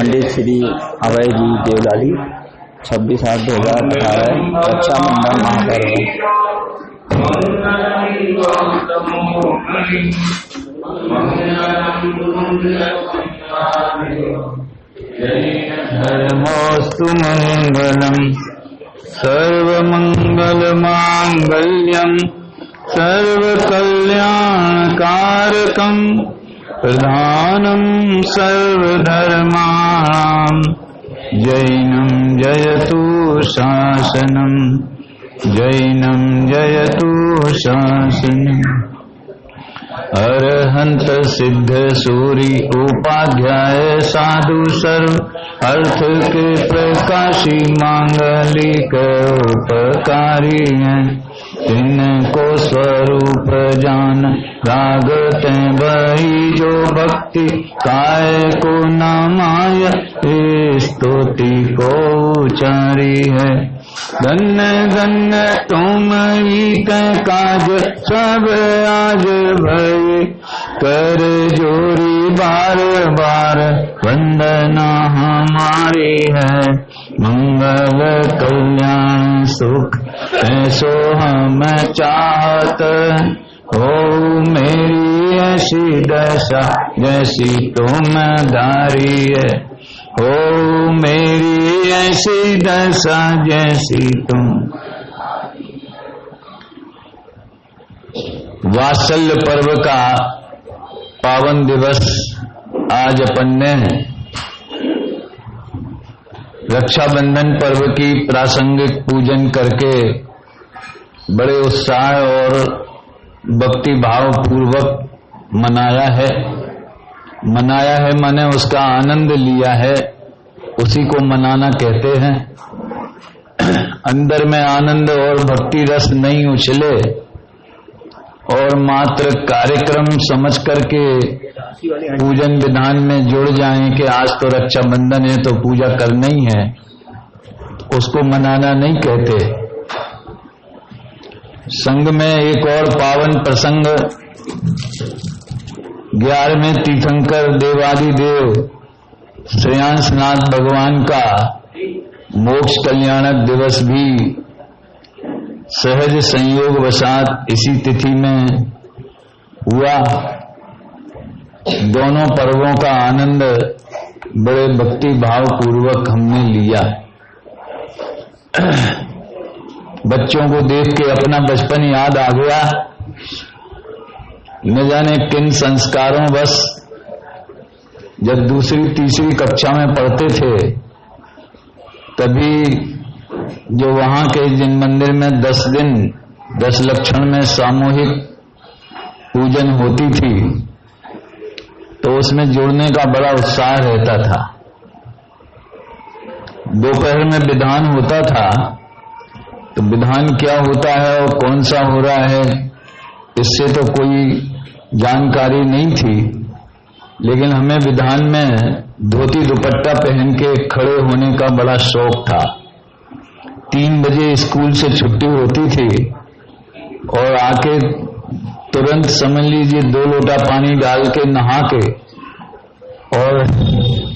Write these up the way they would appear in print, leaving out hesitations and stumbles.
पंडित श्री अभय जी देवलाली 26/8/2018 रक्षाबंधन महापर्व। धर्मोऽस्तु मंगलम् सर्वमंगलमांगल्यम् सर्वकल्याणकारकम् प्रधानम् सर्वधर्माणाम् जैनं जयतु शासनम् जैनं जयतु शासनम्। अरहंत सिद्ध सूरि उपाध्याय साधु सर्व अर्थ के प्रकाशी मांगलिक उपकारी हैं। इनको स्वरूप जान रागते वही जो भक्ति काय को न माया स्तुति को उचारी है। धन्य धन्य तुम ही के काज सब आज भये कर जोरी बार बार वंदना हमारी है। मंगल कल्याण सुख ऐसो हम चाहत हो मेरी ऐसी दशा जैसी तुम धारी है। हो मेरी ऐसी दशा जैसी तुम। वात्सल्य पर्व का पावन दिवस आज अपन ने रक्षाबंधन पर्व की प्रासंगिक पूजन करके बड़े उत्साह और भक्ति भाव पूर्वक मनाया है माने उसका आनंद लिया है, उसी को मनाना कहते हैं। अंदर में आनंद और भक्ति रस नहीं उछले और मात्र कार्यक्रम समझ करके पूजन विधान में जुड़ जाएं कि आज तो रक्षाबंधन है तो पूजा करना ही है, उसको मनाना नहीं कहते। संघ में एक और पावन प्रसंग 11वें तीर्थंकर देवादिदेव श्रेयांसनाथ भगवान का मोक्ष कल्याणक दिवस भी सहज संयोग वशात इसी तिथि में हुआ। दोनों पर्वों का आनंद बड़े भक्ति भाव पूर्वक हमने लिया। बच्चों को देख के अपना बचपन याद आ गया। न जाने किन संस्कारों बस जब दूसरी तीसरी कक्षा में पढ़ते थे तभी जो वहां के जिन मंदिर में 10 दिन 10 लक्षण में सामूहिक पूजन होती थी तो उसमें जुड़ने का बड़ा उत्साह रहता था। दोपहर में विधान होता था तो विधान क्या होता है और कौन सा हो रहा है इससे तो कोई जानकारी नहीं थी, लेकिन हमें विधान में धोती दुपट्टा पहन के खड़े होने का बड़ा शौक था। 3 बजे स्कूल से छुट्टी होती थी और आके तुरंत समझ लीजिए 2 लोटा पानी डाल के नहा के और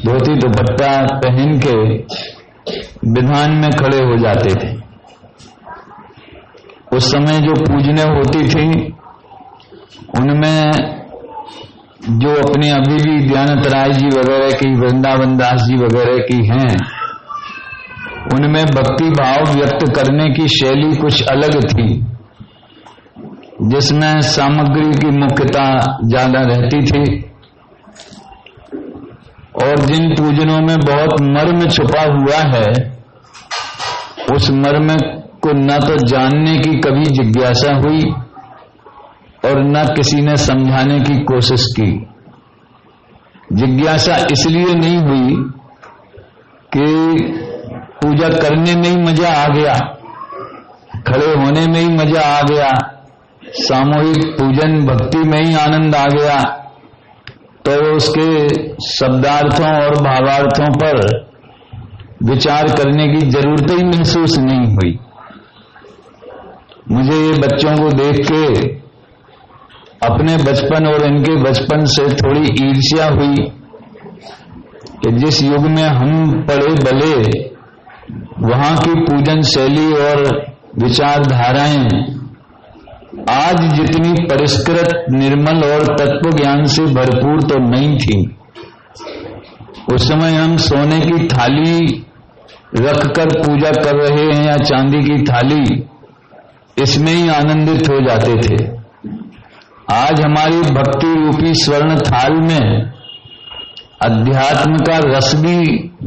धोती दुपट्टा पहन के विधान में खड़े हो जाते थे। उस समय जो पूजने होती थी उनमें जो अपने अभी भी दयानंद राय जी वगैरह की, वृंदावन दास जी वगैरह की हैं, उनमें भक्ति भाव व्यक्त करने की शैली कुछ अलग थी, जिसमें सामग्री की मुख्यता ज्यादा रहती थी और जिन पूजनों में बहुत मर्म छुपा हुआ है उस मर्म को न तो जानने की कभी जिज्ञासा हुई और न किसी ने समझाने की कोशिश की। जिज्ञासा इसलिए नहीं हुई कि पूजा करने में ही मजा आ गया, खड़े होने में ही मजा आ गया, सामूहिक पूजन भक्ति में ही आनंद आ गया, तो उसके शब्दार्थों और भावार्थों पर विचार करने की जरूरत ही महसूस नहीं हुई। मुझे ये बच्चों को देख के अपने बचपन और इनके बचपन से थोड़ी ईर्ष्या हुई कि जिस युग में हम पड़े बले, वहां की पूजन शैली और विचारधाराएं आज जितनी परिष्कृत, निर्मल और तत्व ज्ञान से भरपूर तो नहीं थी। उस समय हम सोने की थाली रखकर पूजा कर रहे हैं या चांदी की थाली, इसमें ही आनंदित हो जाते थे। आज हमारी भक्ति रूपी स्वर्ण थाल में अध्यात्म का रस भी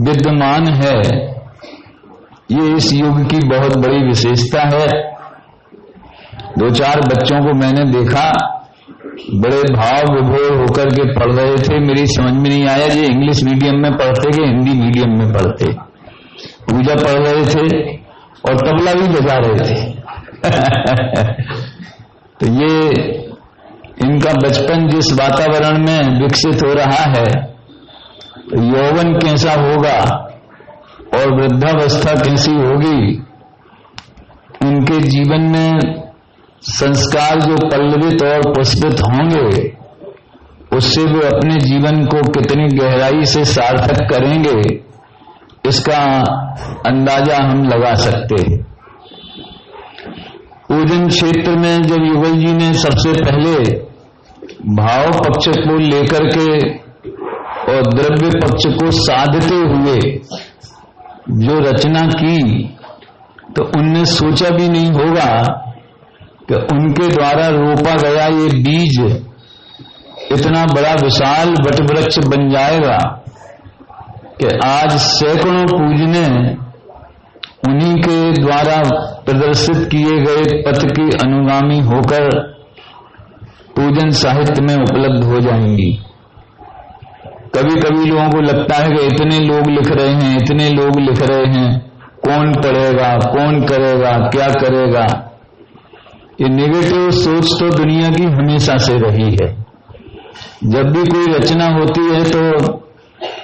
विद्यमान है। ये इस युग की बहुत बड़ी विशेषता है। 2-4 बच्चों को मैंने देखा, बड़े भाव विभोर होकर के पढ़ रहे थे। मेरी समझ में नहीं आया ये इंग्लिश मीडियम में पढ़ते कि हिंदी मीडियम में पढ़ते। पूजा पढ़ रहे थे और तबला भी बजा रहे थे। तो ये इनका बचपन जिस वातावरण में विकसित हो रहा है, तो यौवन कैसा होगा और वृद्धावस्था कैसी होगी, उनके जीवन में संस्कार जो पल्लवित और पुष्पित होंगे, उससे वे अपने जीवन को कितनी गहराई से सार्थक करेंगे, इसका अंदाजा हम लगा सकते हैं। पूजन क्षेत्र में जब युगल जी ने सबसे पहले भाव पक्ष को लेकर के और द्रव्य पक्ष को साधते हुए जो रचना की, तो उनने सोचा भी नहीं होगा कि उनके द्वारा रोपा गया ये बीज इतना बड़ा विशाल वटवृक्ष बन जाएगा कि आज सैकड़ों पूजने उन्हीं के द्वारा प्रदर्शित किए गए पथ की अनुगामी होकर पूजन साहित्य में उपलब्ध हो जाएंगी। कभी कभी लोगों को लगता है कि इतने लोग लिख रहे हैं, इतने लोग लिख रहे हैं, कौन पढ़ेगा, कौन करेगा, क्या करेगा। ये नेगेटिव सोच तो दुनिया की हमेशा से रही है। जब भी कोई रचना होती है तो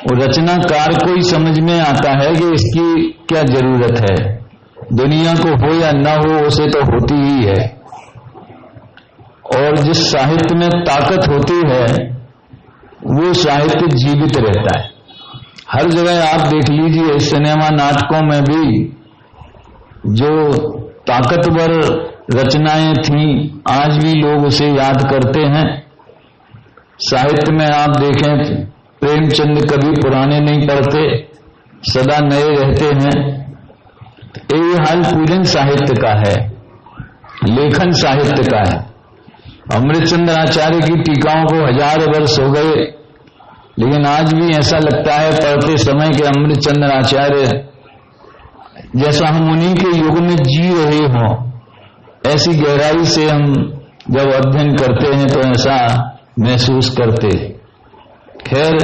वो रचनाकार को ही समझ में आता है कि इसकी क्या जरूरत है। दुनिया को हो या ना हो, उसे तो होती ही है। और जिस साहित्य में ताकत होती है वो साहित्य जीवित रहता है। हर जगह आप देख लीजिए, सिनेमा नाटकों में भी जो ताकतवर रचनाएं थीं, आज भी लोग उसे याद करते हैं। साहित्य में आप देखें, प्रेमचंद कभी पुराने नहीं पढ़ते, सदा नए रहते हैं। यही हाल पूजन साहित्य का है, लेखन साहित्य का है। अमृतचंद्र आचार्य की टीकाओं को 1000 वर्ष हो गए, लेकिन आज भी ऐसा लगता है पढ़ते समय कि अमृतचंद्र आचार्य जैसा हम उन्हीं के युग में जी रहे हों, ऐसी गहराई से हम जब अध्ययन करते हैं तो ऐसा महसूस करते। खैर,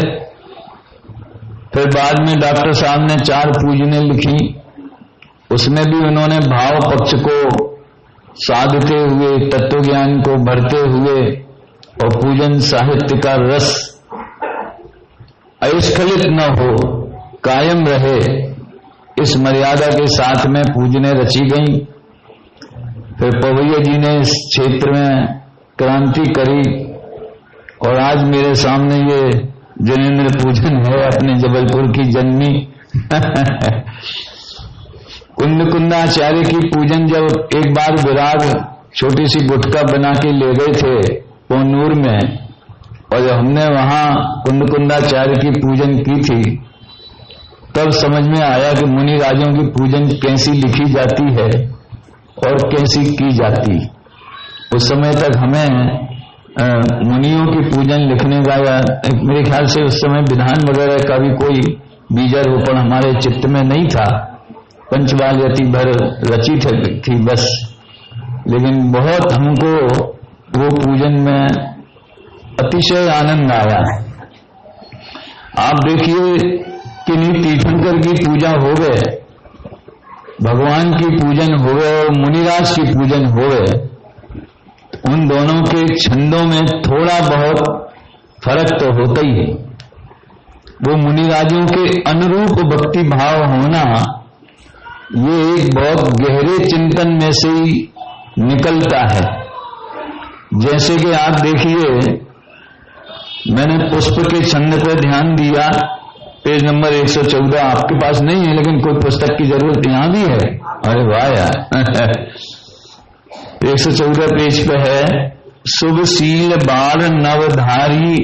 फिर बाद में डॉक्टर साहब ने 4 पूजनें लिखी, उसमें भी उन्होंने भाव पक्ष को साधते हुए, तत्व ज्ञान को भरते हुए और पूजन साहित्य का रस अस्खलित न हो, कायम रहे, इस मर्यादा के साथ में पूजनें रची गईं। फिर पवैया जी ने इस क्षेत्र में क्रांति करी और आज मेरे सामने ये जनेन्द्र पूजन है, अपने जबलपुर की जन्मी कुंदकुंदाचार्य की पूजन। जब एक बार विराग छोटी सी गुटका बना के ले गए थे कोनूर में, और जब हमने वहां कुंदकुंदाचार्य की पूजन की थी, तब समझ में आया कि मुनि राजों की पूजन कैसी लिखी जाती है और कैसी की जाती। उस समय तक हमें मुनियों की पूजन लिखने का, या मेरे ख्याल से उस समय विधान वगैरह का भी कोई बीजारोपण हमारे चित्त में नहीं था। पंचवाल्यति भर रची थी बस, लेकिन बहुत हमको वो पूजन में अतिशय आनंद आया। आप देखिए कि तीर्थंकर की पूजा हो गए, भगवान की पूजन हो गए और मुनिराज की पूजन हो गए। उन दोनों के छंदों में थोड़ा बहुत फर्क तो होता ही है। वो मुनिराजों के अनुरूप भक्ति भाव होना, ये एक बहुत गहरे चिंतन में से ही निकलता है। जैसे कि आप देखिए, मैंने पुष्प के छंद पर ध्यान दिया पेज नंबर 114 आपके पास नहीं है, लेकिन कोई पुस्तक की जरूरत यहां भी है। अरे वाह यार 114 पेज पे है, शुभ शील बाण नवधारी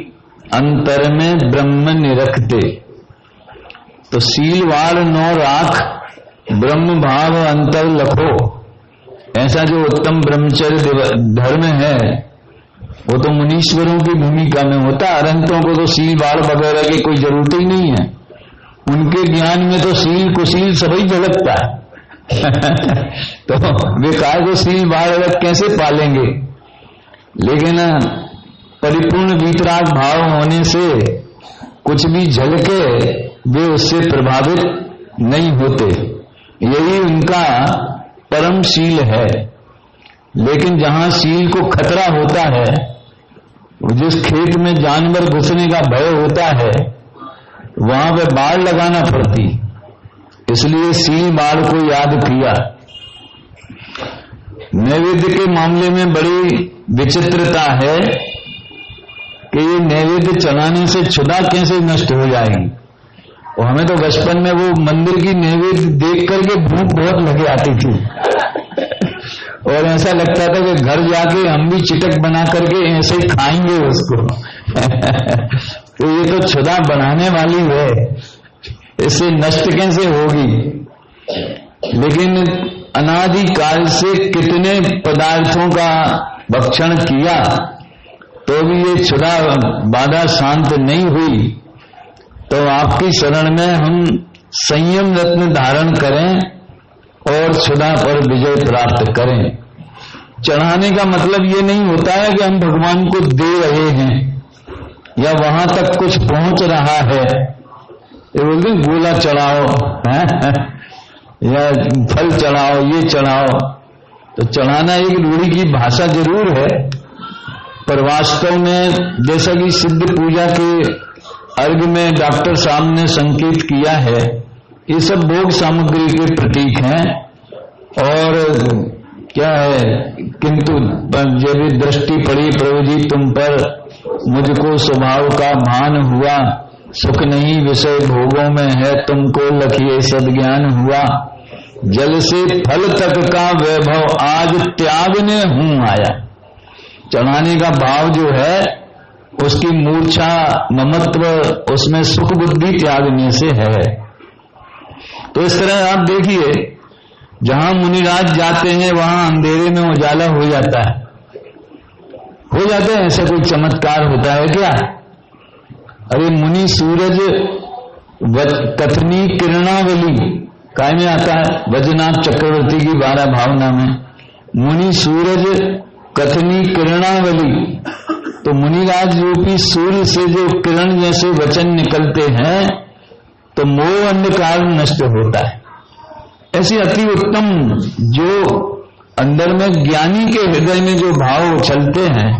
अंतर में ब्रह्म निरखते। तो शील बाण नौ राख ब्रह्म भाव अंतर लखो। ऐसा जो उत्तम ब्रह्मचर्य धर्म है वो तो मुनीश्वरों की भूमिका में होता है। अरहंतों को तो शील बाण वगैरह की कोई जरूरत ही नहीं है, उनके ज्ञान में तो शील कुशील सभी झलकता है तो वे काय को शील बाण कैसे पालेंगे। लेकिन परिपूर्ण वीतराग भाव होने से कुछ भी झलके वे उससे प्रभावित नहीं होते, यही उनका परम शील है। लेकिन जहां शील को खतरा होता है, जिस खेत में जानवर घुसने का भय होता है, वहां पे बाड़ लगाना पड़ती, इसलिए शील बाड़ को याद किया। नैवेद्य के मामले में बड़ी विचित्रता है कि ये नैवेद्य चलाने से क्षुधा कैसे नष्ट हो जाएगी। और हमें तो बचपन में वो मंदिर की नैवेद्य देख करके भूख बहुत लगे आती थी और ऐसा लगता था कि घर जाके हम भी चिटक बना करके ऐसे ही खाएंगे उसको तो ये तो क्षुधा बनाने वाली है, इससे नष्ट कैसे होगी। लेकिन अनादिकाल से कितने पदार्थों का भक्षण किया तो भी ये क्षुधा बाधा शांत नहीं हुई। तो आपकी शरण में हम संयम रत्न धारण करें और क्षुधा पर विजय प्राप्त करें। चढ़ाने का मतलब ये नहीं होता है कि हम भगवान को दे रहे हैं या वहां तक कुछ पहुंच रहा है। ये बोलते गोला चढ़ाओ या फल चढ़ाओ, ये चढ़ाओ। तो चढ़ाना एक रूढ़ी की भाषा जरूर है, पर वास्तव में जैसा कि सिद्ध पूजा के अर्घ में डॉक्टर साहब ने संकेत किया है, ये सब भोग सामग्री के प्रतीक हैं। और क्या है, किंतु जब दृष्टि पड़ी प्रभु जी तुम पर, मुझको स्वभाव का भान हुआ, सुख नहीं विषय भोगों में है, तुमको लखिए सद्ज्ञान हुआ, जल से फल तक का वैभव आज त्यागने हूं आया। चढ़ाने का भाव जो है उसकी मूर्छा ममत्व उसमें सुख बुद्धि त्यागने से है। तो इस तरह आप देखिए, जहां मुनिराज जाते हैं वहां अंधेरे में उजाला हो जाता है, हो जाते हैं। ऐसा कोई चमत्कार होता है क्या? अरे मुनि सूरज कथनी किरणावली काय में आता है, वजनाथ चक्रवर्ती की 12 भावना में, मुनि सूरज कथनी किरणावली। तो मुनिराज रूपी सूर्य से जो किरण जैसे वचन निकलते हैं तो मोह अंधकार नष्ट होता है। ऐसी अति उत्तम जो अंदर में ज्ञानी के हृदय में जो भाव उछलते हैं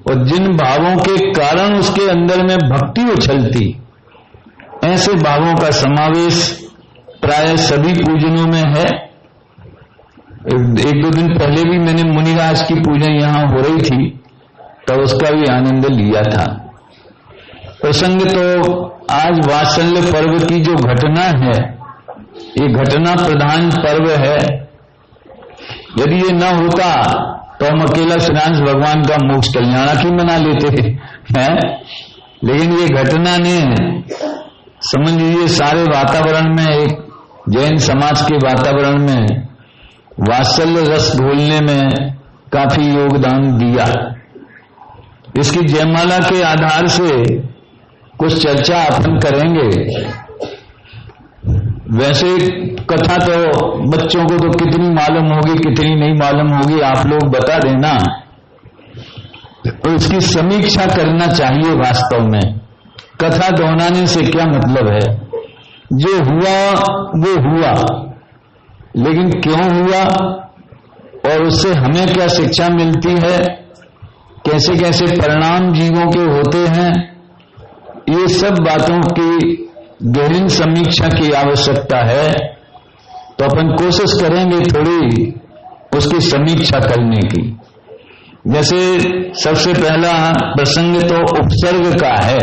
और जिन भावों के कारण उसके अंदर में भक्ति उछलती, ऐसे भावों का समावेश प्राय सभी पूजनों में है। एक दो दिन पहले भी मैंने मुनिराज की पूजा यहां हो रही थी, तब उसका भी आनंद लिया था। प्रसंग तो आज वात्सल्य पर्व की जो घटना है, ये घटना प्रधान पर्व है। यदि ये न होता तो हम अकेला श्रीराम भगवान का मोक्ष कल्याण की मना लेते हैं, लेकिन ये घटना ने समझ लीजिए सारे वातावरण में, एक जैन समाज के वातावरण में वात्सल्य रस घोलने में काफी योगदान दिया। इसकी जयमाला के आधार से कुछ चर्चा अपन करेंगे। वैसे कथा तो बच्चों को तो कितनी मालूम होगी, कितनी नहीं मालूम होगी, आप लोग बता देना। तो इसकी समीक्षा करना चाहिए। वास्तव में कथा दोहराने से क्या मतलब है? जो हुआ वो हुआ, लेकिन क्यों हुआ और उससे हमें क्या शिक्षा मिलती है, कैसे कैसे परिणाम जीवों के होते हैं, ये सब बातों की गहन समीक्षा की आवश्यकता है। तो अपन कोशिश करेंगे थोड़ी उसकी समीक्षा करने की। जैसे सबसे पहला प्रसंग तो उपसर्ग का है।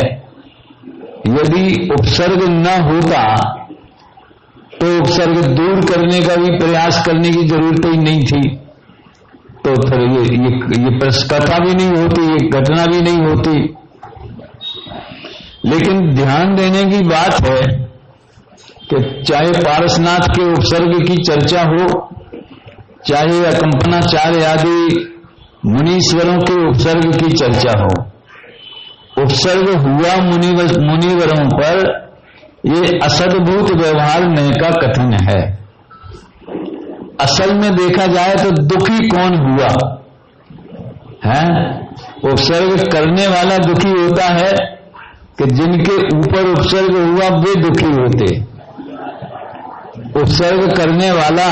यदि उपसर्ग न होता तो उपसर्ग दूर करने का भी प्रयास करने की जरूरत ही नहीं थी, तो फिर ये कथा भी नहीं होती, ये घटना भी नहीं होती। लेकिन ध्यान देने की बात है कि चाहे पारसनाथ के उपसर्ग की चर्चा हो, चाहे अकंपनाचार्य आदि मुनीश्वरों के उपसर्ग की चर्चा हो, उपसर्ग हुआ मुनिवरों पर ये असद्भूत व्यवहार नय का कथन है। असल में देखा जाए तो दुखी कौन हुआ है? उपसर्ग करने वाला दुखी होता है कि जिनके ऊपर उपसर्ग हुआ वे दुखी होते। उपसर्ग करने वाला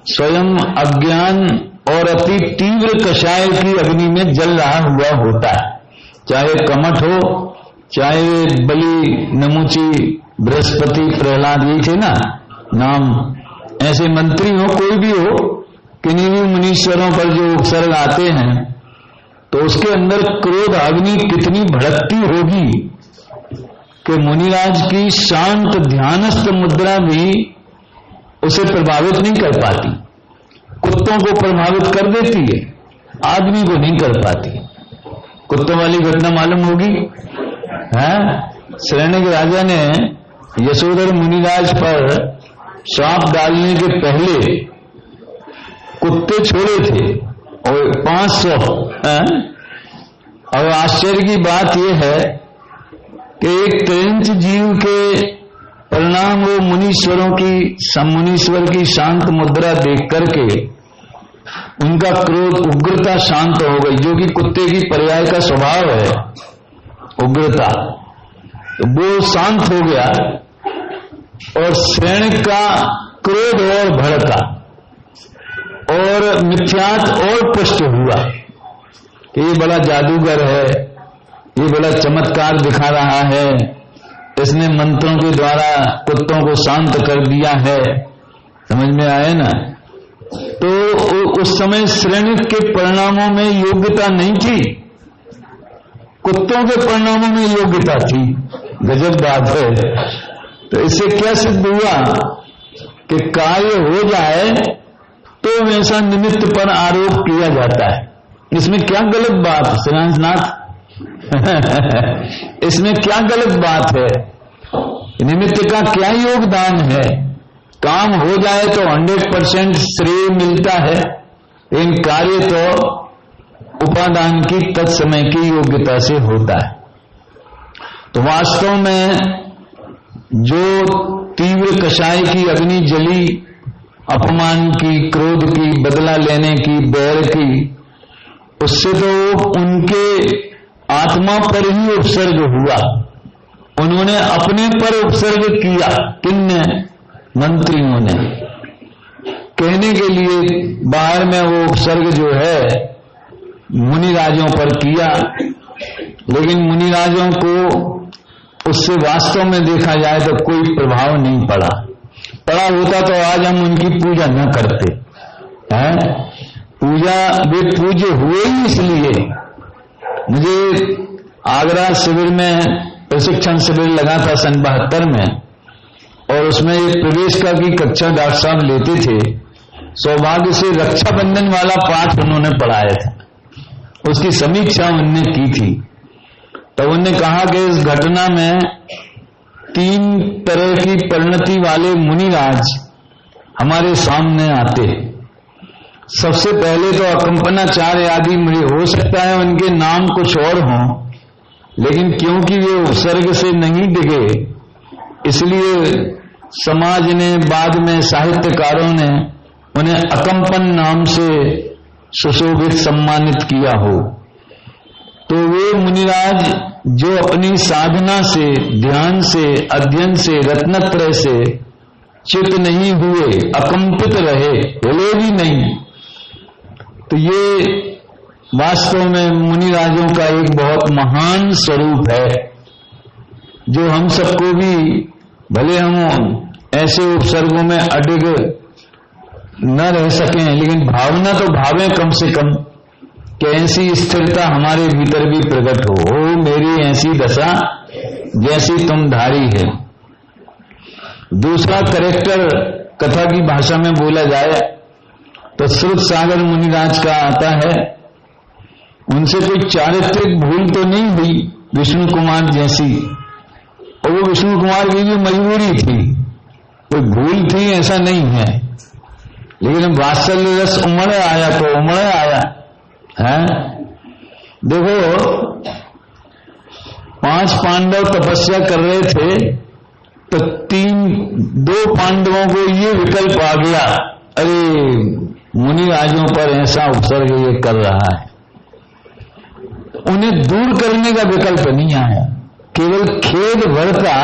स्वयं अज्ञान और अति तीव्र कषाय की अग्नि में जल रहा हुआ होता है, चाहे कमठ हो, चाहे बलि, नमुची, बृहस्पति, प्रहलाद, ये थे ना नाम, ऐसे मंत्री हो, कोई भी हो, किन्हीं भी मुनीश्वरों पर जो उपसर्ग आते हैं तो उसके अंदर क्रोध अग्नि कितनी भड़कती होगी कि मुनिराज की शांत ध्यानस्थ मुद्रा भी उसे प्रभावित नहीं कर पाती। कुत्तों को प्रभावित कर देती है, आदमी को नहीं कर पाती। कुत्तों वाली घटना मालूम होगी है? शरण्य के राजा ने यशोधर मुनिराज पर श्राप डालने के पहले कुत्ते छोड़े थे और 500। और आश्चर्य की बात यह है कि एक क्रंच जीव के परिणाम वो मुनीश्वर की शांत मुद्रा देख करके उनका क्रोध, उग्रता शांत हो गई, जो कि कुत्ते की पर्याय का स्वभाव है, उग्रता। तो वो शांत हो गया और श्रेणी का क्रोध और भड़का और मिथ्यात और पुष्ट हुआ कि ये बड़ा जादूगर है, ये बड़ा चमत्कार दिखा रहा है, इसने मंत्रों के द्वारा कुत्तों को शांत कर दिया है। समझ में आए ना? तो उस समय श्रेणी के परिणामों में योग्यता नहीं थी, कुत्तों के परिणामों में योग्यता थी। गजब बात है। तो इससे क्या सिद्ध हुआ कि कार्य हो जाए तो वैसा निमित्त पर आरोप किया जाता है। इसमें क्या गलत बात है श्रीनाथ? इसमें क्या गलत बात है? निमित्त का क्या योगदान है? काम हो जाए तो 100% श्रेय मिलता है, लेकिन कार्य तो उपादान की तत्समय की योग्यता से होता है। तो वास्तव में जो तीव्र कषाय की अग्नि जली, अपमान की, क्रोध की, बदला लेने की, बैर की, उससे तो उनके आत्मा पर ही उपसर्ग हुआ। उन्होंने अपने पर उपसर्ग किया। किन्ने? मंत्रियों ने। कहने के लिए बाहर में वो उपसर्ग जो है मुनिराजों पर किया, लेकिन मुनिराजों को उससे वास्तव में देखा जाए तो कोई प्रभाव नहीं पड़ा होता तो आज हम उनकी पूजा न करते हैं। पूजा वे पूज्य हुए ही इसलिए। मुझे आगरा शिविर में प्रशिक्षण शिविर लगा था सन 72 में, और उसमें एक प्रवेश का की कक्षा डॉक्टर साहब लेते थे। सौभाग्य से रक्षाबंधन वाला पाठ उन्होंने पढ़ाया था, उसकी समीक्षा उन्होंने की थी। तो उन्होंने कहा कि इस घटना में 3 तरह की परिणति वाले मुनिराज हमारे सामने आते। सबसे पहले तो अकंपनाचार्य आदि हो सकता है उनके नाम कुछ और हों, लेकिन क्योंकि वे उपसर्ग से नहीं डिगे, इसलिए समाज ने, बाद में साहित्यकारों ने उन्हें अकंपन नाम से सुशोभित सम्मानित किया हो। तो वे मुनिराज जो अपनी साधना से, ध्यान से, अध्ययन से, रत्नत्रय से चित नहीं हुए, अकंपित रहे, हिले भी नहीं, तो ये वास्तव में मुनिराजों का एक बहुत महान स्वरूप है, जो हम सबको भी, भले हम ऐसे उपसर्गों में अडिग न रह सकें, लेकिन भावना तो भावें कम से कम, कि ऐसी स्थिरता हमारे भीतर भी प्रकट हो। मेरी ऐसी दशा जैसी तुम धारी है। दूसरा करेक्टर कथा की भाषा में बोला जाए तो श्रुत सागर मुनिराज का आता है, उनसे कोई चारित्रिक भूल तो नहीं हुई विष्णु कुमार जैसी, और वो विष्णु कुमार की जो मजबूरी थी, कोई भूल थी ऐसा नहीं है, लेकिन वात्सल्य रस उमड़ आया तो उमड़ आया है। देखो 5 पांडव तपस्या कर रहे थे तो 2 पांडवों को ये विकल्प आ गया, अरे मुनिराजों पर ऐसा उपसर्ग ये कर रहा है, उन्हें दूर करने का विकल्प नहीं आया, केवल खेद बढ़ता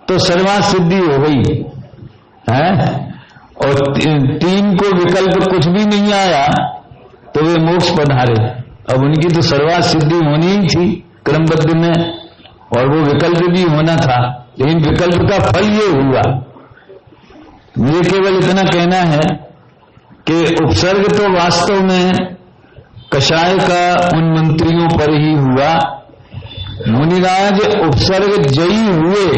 तो सर्वार्थ सिद्धि हो गई है। और 3 को विकल्प कुछ भी नहीं आया तो वे मोक्ष पधारे। अब उनकी तो सर्वार्थ सिद्धि होनी ही थी क्रमबद्ध में, और वो विकल्प भी होना था, लेकिन विकल्प का फल ये हुआ। मुझे केवल इतना कहना है कि उपसर्ग तो वास्तव में कषाय का उन मंत्रियों पर ही हुआ। मुनिराज उपसर्ग जयी हुए,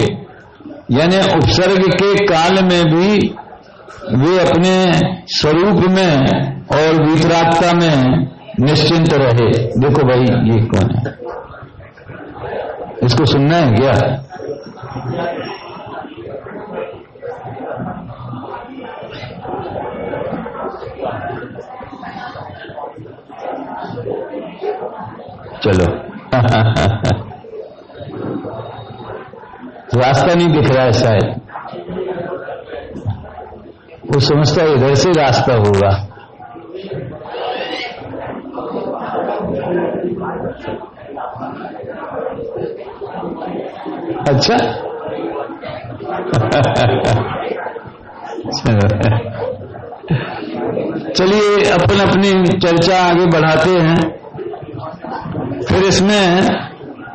यानी उपसर्ग के काल में भी वे अपने स्वरूप में और वितरागता में निश्चिंत रहे। देखो भाई ये कौन है, इसको सुनना है क्या? चलो रास्ता नहीं दिख रहा है शायद, वो समझता है इधर से रास्ता होगा। अच्छा चलिए अपन अपनी चर्चा आगे बढ़ाते हैं। फिर इसमें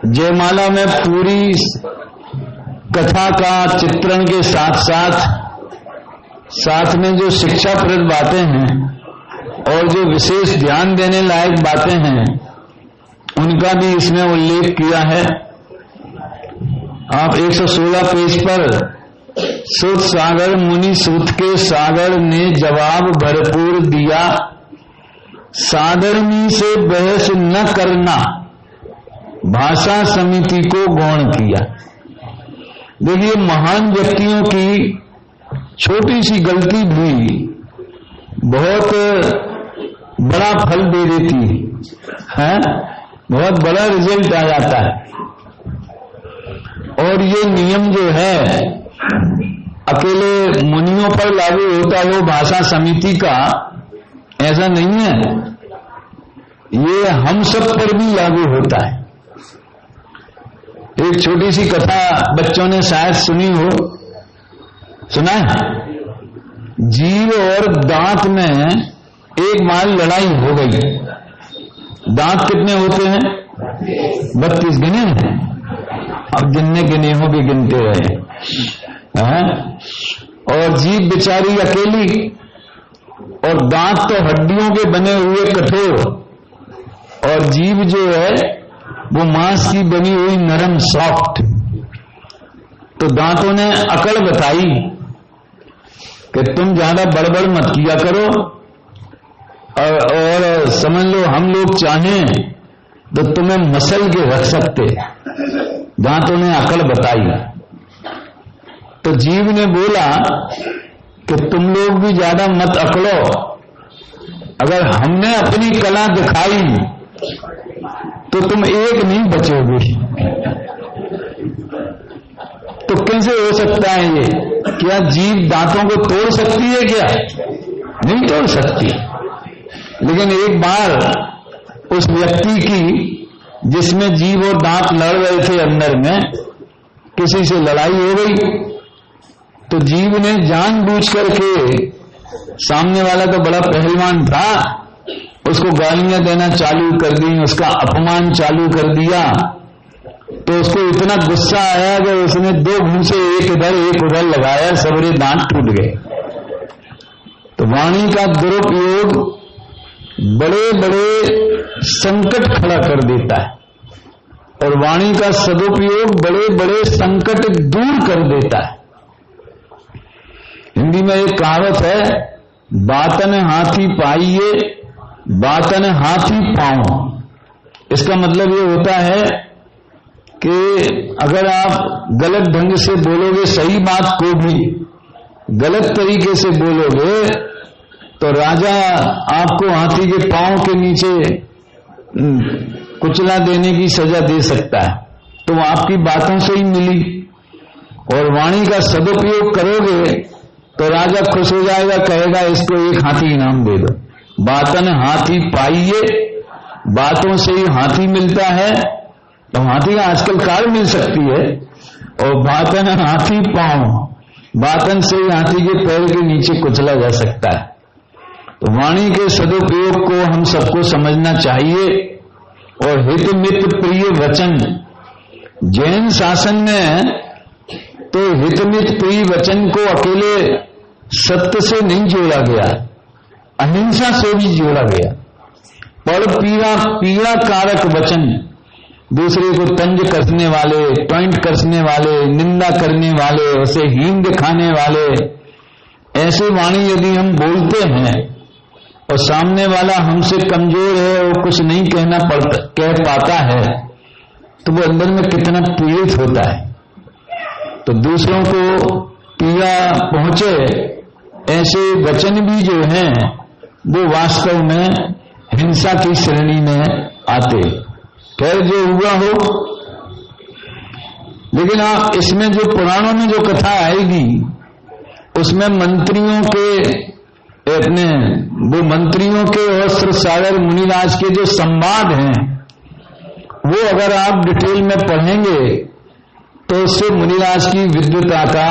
जयमाला में पूरी कथा का चित्रण के साथ में जो शिक्षाप्रद बातें हैं और जो विशेष ध्यान देने लायक बातें हैं उनका भी इसमें उल्लेख किया है। आप 116 पेज पर श्रुत सागर मुनि श्रुत के सागर ने जवाब भरपूर दिया, साधर्मी से बहस न करना, भाषा समिति को गौण किया। देखिए महान व्यक्तियों की छोटी सी गलती भी बहुत बड़ा फल दे देती है, बहुत बड़ा रिजल्ट आ जाता है। और ये नियम जो है अकेले मुनियों पर लागू होता हो भाषा समिति का, ऐसा नहीं है, ये हम सब पर भी लागू होता है। एक छोटी सी कथा बच्चों ने शायद सुनी हो, सुना है? जीभ और दांत में एक बार लड़ाई हो गई। दांत कितने होते हैं? 32 गिने। अब गिनने गिने हो भी गिनते रहे। और जीभ बेचारी अकेली, और दांत तो हड्डियों के बने हुए कठोर, और जीभ जो है वो मांस की बनी हुई नरम सॉफ्ट। तो दांतों ने अकड़ बताई कि तुम ज्यादा बड़बड़ मत किया करो, और समझ लो हम लोग चाहें तो तुम्हें मसल के रख सकते। दांतों ने अकड़ बताई। तो जीभ ने बोला कि तुम लोग भी ज्यादा मत अकड़ो, अगर हमने अपनी कला दिखाई तो तुम एक नहीं बचोगे। तो कैसे हो सकता है ये? क्या जीभ दांतों को तोड़ सकती है? क्या नहीं तोड़ सकती। लेकिन एक बार उस व्यक्ति की, जिसमें जीभ और दांत लड़ रहे थे अंदर में, किसी से लड़ाई हो गई, तो जीभ ने जानबूझ करके, सामने वाला तो बड़ा पहलवान था, उसको गालियां देना चालू कर दी, उसका अपमान चालू कर दिया। तो उसको इतना गुस्सा आया कि उसने 2 घूंसे एक इधर एक उधर लगाया, सबरे दांत टूट गए। तो वाणी का दुरुपयोग बड़े बड़े संकट खड़ा कर देता है। और वाणी का सदुपयोग बड़े बड़े संकट दूर कर देता है। हिंदी में एक कहावत है, बातन हाथी पाइए बातन हाथी पाओ। इसका मतलब ये होता है कि अगर आप गलत ढंग से बोलोगे सही बात को भी गलत तरीके से बोलोगे तो राजा आपको हाथी के पांव के नीचे कुचला देने की सजा दे सकता है। तो आपकी बातों से ही मिली। और वाणी का सदुपयोग करोगे तो राजा खुश हो जाएगा, कहेगा इसको एक हाथी इनाम दे दो। बातन हाथी पाइए, बातों से ही हाथी मिलता है। तो हाथी का आजकल कार मिल सकती है। और बातन हाथी पांव, बातन से ही हाथी के पैर के नीचे कुचला जा सकता है। तो वाणी के सदुपयोग को हम सबको समझना चाहिए। और हित मित प्रिय वचन, जैन शासन में तो हित मित प्रिय वचन को अकेले सत्य से नहीं जोड़ा गया, अहिंसा से भी जोड़ा गया। पर पीड़ा कारक वचन, दूसरे को तंज कसने वाले, टॉइंट कसने वाले, निंदा करने वाले, उसे हीन दिखाने वाले, ऐसे वाणी यदि हम बोलते हैं और सामने वाला हमसे कमजोर है और कुछ नहीं कह पाता है तो वो अंदर में कितना पीड़ित होता है। तो दूसरों को पीड़ा पहुंचे ऐसे वचन भी जो हैं वो वास्तव में हिंसा की श्रेणी में आते। खैर जो हुआ हो, लेकिन आप इसमें जो पुराणों में जो कथा आएगी उसमें मंत्रियों के और श्रृतसागर मुनिराज के जो संवाद हैं वो अगर आप डिटेल में पढ़ेंगे तो उससे मुनिराज की विद्वता का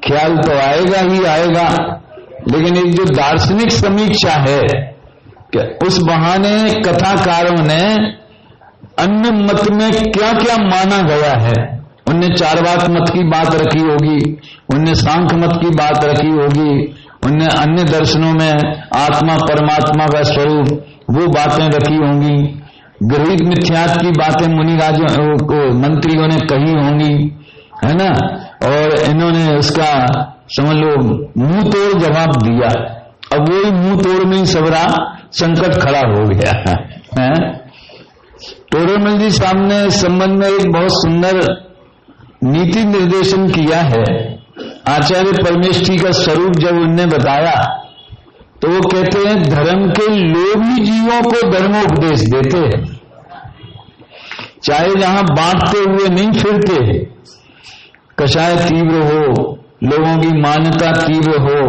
ख्याल तो आएगा ही आएगा। लेकिन एक जो दार्शनिक समीक्षा है कि उस बहाने कथाकारों ने अन्य मत में क्या क्या माना गया है। उनने चारवाक मत की बात रखी होगी, उनने सांख्य मत की बात रखी होगी, उनने अन्य दर्शनों में आत्मा परमात्मा का स्वरूप वो बातें रखी होंगी, गृहीत मिथ्यात्व की बातें मुनिराजों को मंत्रियों ने कही होंगी, है ना। और इन्होंने उसका समझ लो मुंह तोड़ जवाब दिया। अब वही मुंह तोड़ में ही सबरा संकट खड़ा हो गया है। टोडरमल जी साहब ने इस संबंध में एक बहुत सुंदर नीति निर्देशन किया है। आचार्य परमेष्ठी का स्वरूप जब उनने बताया तो वो कहते हैं धर्म के लोभी जीवों को धर्मोपदेश देते हैं, चाहे जहां बांटते हुए नहीं फिरते, कषाय तीव्र हो, लोगों की मान्यता तीव्र हो,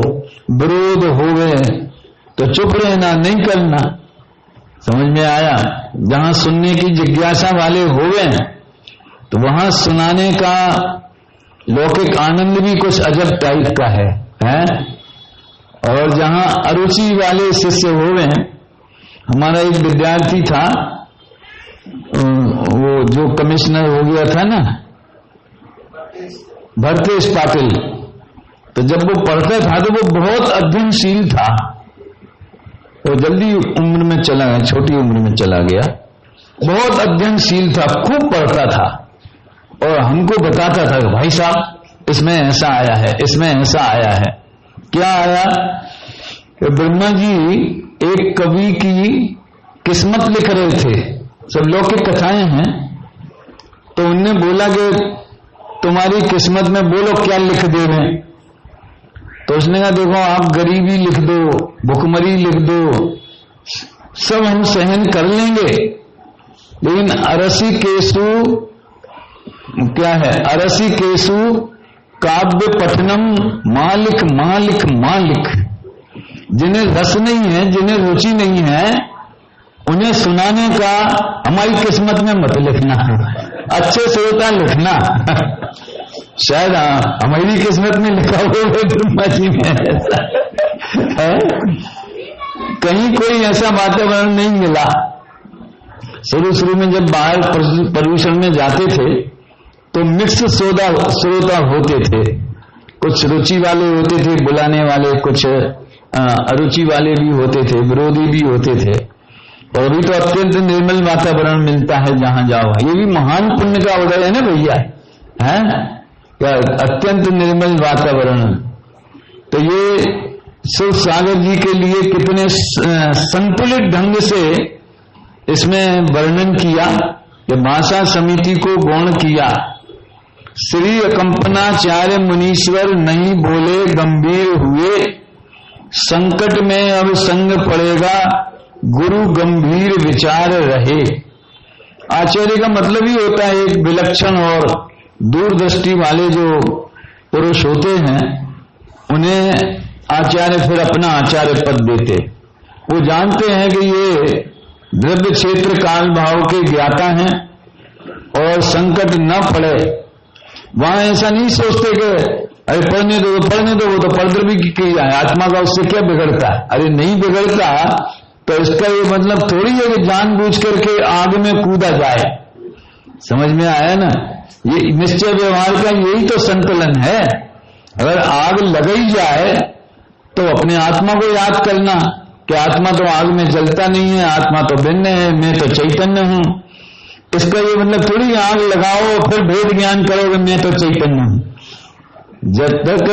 विरोध होवे तो चुप रहना, नहीं करना। समझ में आया। जहां सुनने की जिज्ञासा वाले होवे तो वहां सुनाने का लौकिक आनंद भी कुछ अजब टाइप का है? और जहां अरुचि वाले शिष्य होवे, हमारा एक विद्यार्थी था वो जो कमिश्नर हो गया था ना, भरतेश पाटिल, तो जब वो पढ़ता था तो वो बहुत अध्ययनशील था। वो जल्दी उम्र में चला गया, छोटी उम्र में चला गया। बहुत अध्ययनशील था, खूब पढ़ता था और हमको बताता था कि भाई साहब इसमें ऐसा आया है, इसमें ऐसा आया है। क्या आया कि ब्रह्मा जी एक कवि की किस्मत लिख रहे थे, सब लौकिक कथाएं हैं, तो उनने बोला कि तुम्हारी किस्मत में बोलो क्या लिख दे रहे हैं। तो उसने कहा देखो आप गरीबी लिख दो, भुखमरी लिख दो, सब हम सहन कर लेंगे, लेकिन अरसी केसु क्या है, अरसी केसु काव्य पठनम मालिक मालिक मालिक। जिन्हें रस नहीं है, जिन्हें रुचि नहीं है, उन्हें सुनाने का हमारी किस्मत में मत लिखना, अच्छे से होता लिखना। शायद हमारी किस्मत में लिखा हुआ ब्रह्मा जी में ऐसा है, कहीं कोई ऐसा वातावरण नहीं मिला। शुरू में जब बाहर प्रदूषण में जाते थे तो मिक्स श्रोता होते थे, कुछ रुचि वाले होते थे बुलाने वाले, कुछ अरुचि वाले भी होते थे, विरोधी भी होते थे। और भी तो अत्यंत निर्मल वातावरण मिलता है जहां जाओ। ये भी महान पुण्य का उदय है ना भैया, है क्या? अत्यंत निर्मल वातावरण। तो ये शिव सागर जी के लिए कितने संतुलित ढंग से इसमें वर्णन किया, कि भाषा समिति को गौण किया। श्री अकंपनाचार्य मुनीश्वर नहीं बोले गंभीर हुए, संकट में अब संग पड़ेगा गुरु गंभीर विचार रहे। आचार्य का मतलब ही होता है एक विलक्षण और दूरदृष्टि वाले जो पुरुष होते हैं उन्हें आचार्य फिर अपना आचार्य पद देते। वो जानते हैं कि ये द्रव्य क्षेत्र काल भाव के ज्ञाता हैं और संकट न पड़े। वहां ऐसा नहीं सोचते कि अरे पढ़ने दो वो तो पढ़द्रव्य की क्रिया है, आत्मा का उससे क्या बिगड़ता है। अरे नहीं बिगड़ता तो इसका ये मतलब थोड़ी है कि जानबूझ करके आग में कूदा जाए। समझ में आया ना? ये निश्चय व्यवहार का यही तो संतुलन है। अगर आग लगाई जाए तो अपने आत्मा को याद करना कि आत्मा तो आग में जलता नहीं है, आत्मा तो भिन्न है, मैं तो चैतन्य हूं। इसका ये मतलब थोड़ी आग लगाओ फिर भेद ज्ञान करोगे मैं तो चैतन्य हूं। जब तक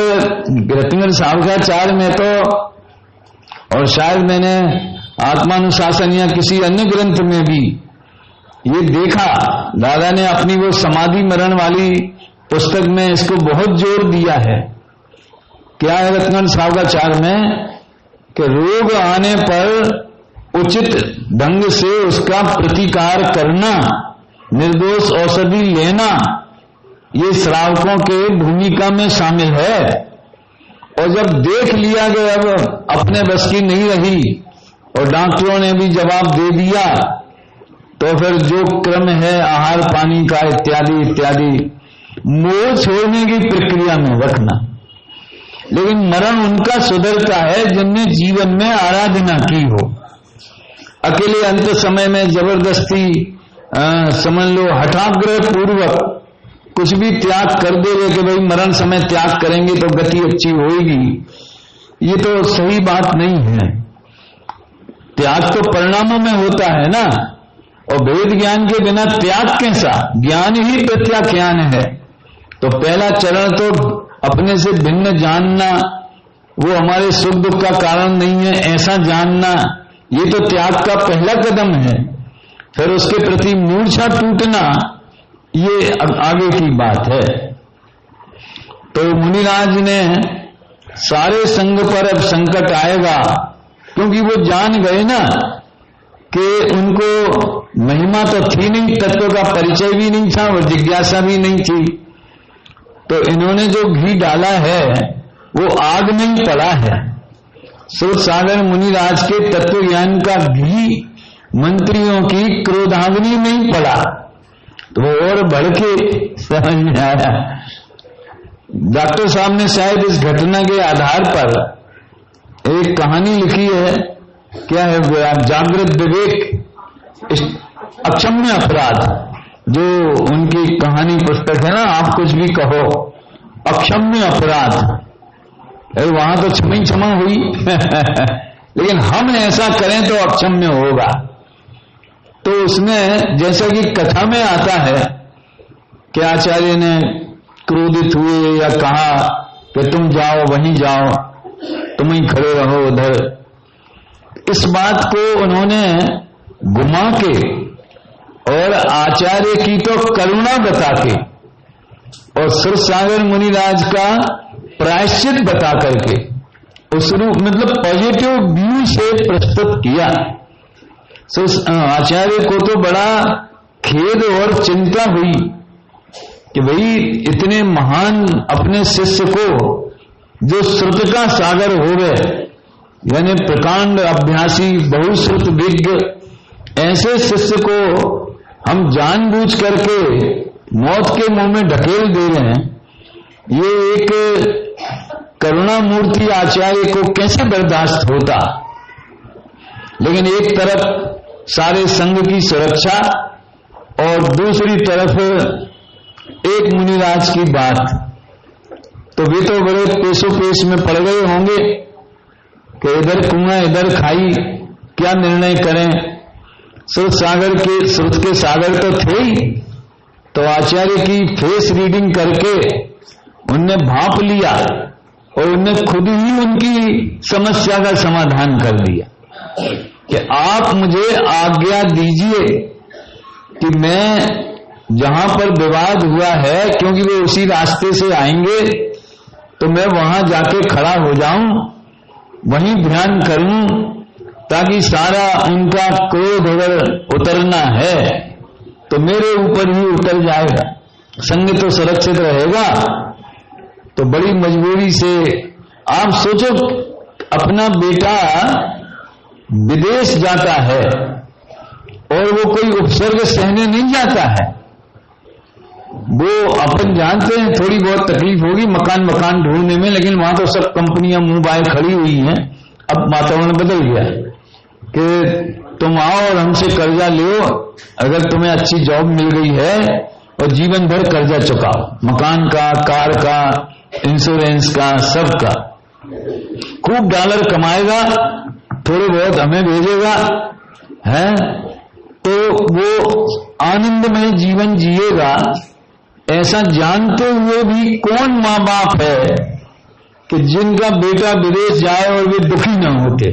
रत्नगर सावकाचार्य में तो, और शायद मैंने आत्मानुशासन या किसी अन्य ग्रंथ में भी ये देखा, दादा ने अपनी वो समाधि मरण वाली पुस्तक में इसको बहुत जोर दिया है। क्या है रत्नगर सावकाचार्य में कि रोग आने पर उचित ढंग से उसका प्रतिकार करना, निर्दोष औषधि लेना, ये श्रावकों के भूमिका में शामिल है। और जब देख लिया कि अब अपने बस की नहीं रही और डॉक्टरों ने भी जवाब दे दिया, तो फिर जो क्रम है आहार पानी का इत्यादि इत्यादि मोह छोड़ने की प्रक्रिया में रखना। लेकिन मरण उनका सुधरता है जिनने जीवन में आराधना की हो। अकेले अंत समय में जबरदस्ती समझ लो हठाग्रह पूर्वक कुछ भी त्याग कर देंगे कि भाई मरण समय त्याग करेंगे तो गति अच्छी होगी, ये तो सही बात नहीं है। त्याग तो परिणामों में होता है ना, और वेद ज्ञान के बिना त्याग कैसा? ज्ञान ही प्रत्याख्यान है। तो पहला चरण तो अपने से भिन्न जानना, वो हमारे सुख दुख का कारण नहीं है ऐसा जानना, ये तो त्याग का पहला कदम है। फिर उसके प्रति मूर्छा टूटना, ये आगे की बात है। तो मुनिराज ने सारे संग पर अब संकट आएगा, क्योंकि वो जान गए ना कि उनको महिमा तो थी नहीं, तत्व का परिचय भी नहीं था और जिज्ञासा भी नहीं थी। तो इन्होंने जो घी डाला है वो आग नहीं पड़ा है। शिव सागर मुनिराज के तत्व ज्ञान का घी मंत्रियों की क्रोधाग्नि नहीं पड़ा, तो वो और बढ़ के समझ में आया। डॉक्टर साहब ने शायद इस घटना के आधार पर एक कहानी लिखी है, क्या है, जागृत विवेक अक्षम्य अपराध, जो उनकी कहानी पुस्तक है ना, आप कुछ भी कहो अक्षम्य अपराध। वहां तो क्षमा क्षमा हुई लेकिन हम ऐसा करें तो अक्षम्य होगा। तो उसमें जैसा कि कथा में आता है कि आचार्य ने क्रोधित हुए या कहा कि तुम जाओ वहीं जाओ, तुम ही खड़े रहो उधर। इस बात को उन्होंने घुमा के और आचार्य की तो करुणा बता के और शिव सागर मुनिराज का प्रायश्चित बता करके उस रूप मतलब पॉजिटिव व्यू से प्रस्तुत किया। आचार्य को तो बड़ा खेद और चिंता हुई कि भाई इतने महान अपने शिष्य को, जो श्रुत का सागर हो गए, यानी प्रकांड अभ्यासी बहुश्रुत विज्ञ, ऐसे शिष्य को हम जानबूझ करके मौत के मुंह में ढकेल दे रहे हैं। ये एक करुणा मूर्ति आचार्य को कैसे बर्दाश्त होता। लेकिन एक तरफ सारे संघ की सुरक्षा और दूसरी तरफ एक मुनिराज की बात, तो वे तो बड़े पेशो पेश में पड़ गए होंगे कि इधर कुआं इधर खाई, क्या निर्णय करें। श्रुत के सागर तो थे ही, तो आचार्य की फेस रीडिंग करके उनने भांप लिया और उनने खुद ही उनकी समस्या का समाधान कर दिया कि आप मुझे आज्ञा दीजिए कि मैं जहां पर विवाद हुआ है, क्योंकि वो उसी रास्ते से आएंगे, तो मैं वहां जाके खड़ा हो जाऊं, वहीं ध्यान करूं, ताकि सारा उनका क्रोध अगर उतरना है तो मेरे ऊपर ही उतर जाएगा, संग तो सुरक्षित रहेगा। तो बड़ी मजबूरी से आप सोचो, अपना बेटा विदेश जाता है और वो कोई उपसर्ग सहने नहीं जाता है, वो अपन जानते हैं थोड़ी बहुत तकलीफ होगी मकान ढूंढने में, लेकिन वहां तो सब कंपनियां मुंह बाएं खड़ी हुई हैं। अब वातावरण बदल गया कि तुम आओ और हमसे कर्जा लो, अगर तुम्हें अच्छी जॉब मिल गई है और जीवन भर कर्जा चुकाओ, मकान का, कार का, इंश्योरेंस का, सब का। खूब डॉलर कमाएगा, थोड़े बहुत हमें भेजेगा, है तो वो आनंदमय जीवन जिएगा। ऐसा जानते हुए भी कौन माँ बाप है कि जिनका बेटा विदेश जाए और वे दुखी न होते।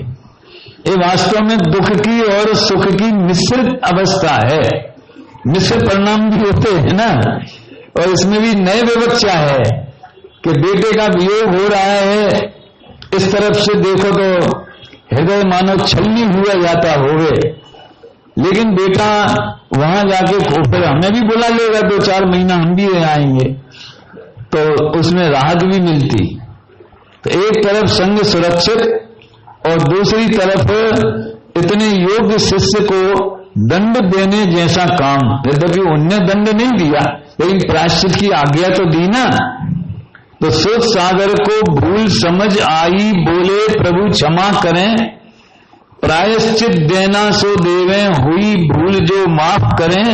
ये वास्तव में दुख की और सुख की मिश्रित अवस्था है, मिश्र परिणाम भी होते हैं ना। और इसमें भी नए विवक्षा है कि बेटे का वियोग हो रहा है, इस तरफ से देखो तो हृदय मानो छलनी हुआ जाता होवे, लेकिन बेटा वहां जाके फिर हमें भी बुला लेगा, 2-4 महीना हम भी आएंगे, तो उसमें राहत भी मिलती। तो एक तरफ संग सुरक्षित और दूसरी तरफ इतने योग्य शिष्य को दंड देने जैसा काम। यद्यपि उनने दंड नहीं दिया, लेकिन प्रायश्चित की आज्ञा तो दी ना। तो सुख सागर को भूल समझ आई, बोले प्रभु क्षमा करें, प्रायश्चित देना सो देवें, हुई भूल जो माफ करें।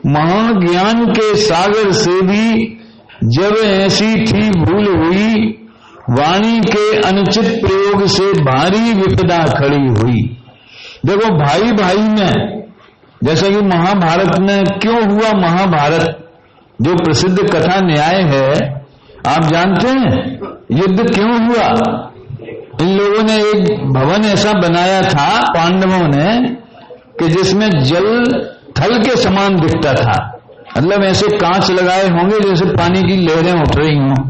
महान ज्ञान के सागर से भी जब ऐसी थी भूल हुई, वाणी के अनुचित प्रयोग से भारी विपदा खड़ी हुई। देखो भाई भाई में, जैसे कि महाभारत में क्यों हुआ, महाभारत जो प्रसिद्ध कथा न्याय है, आप जानते हैं युद्ध क्यों हुआ। इन लोगों ने एक भवन ऐसा बनाया था पांडवों ने कि जिसमें जल थल के समान दिखता था, मतलब ऐसे कांच लगाए होंगे जैसे पानी की लहरें उठ रही हों,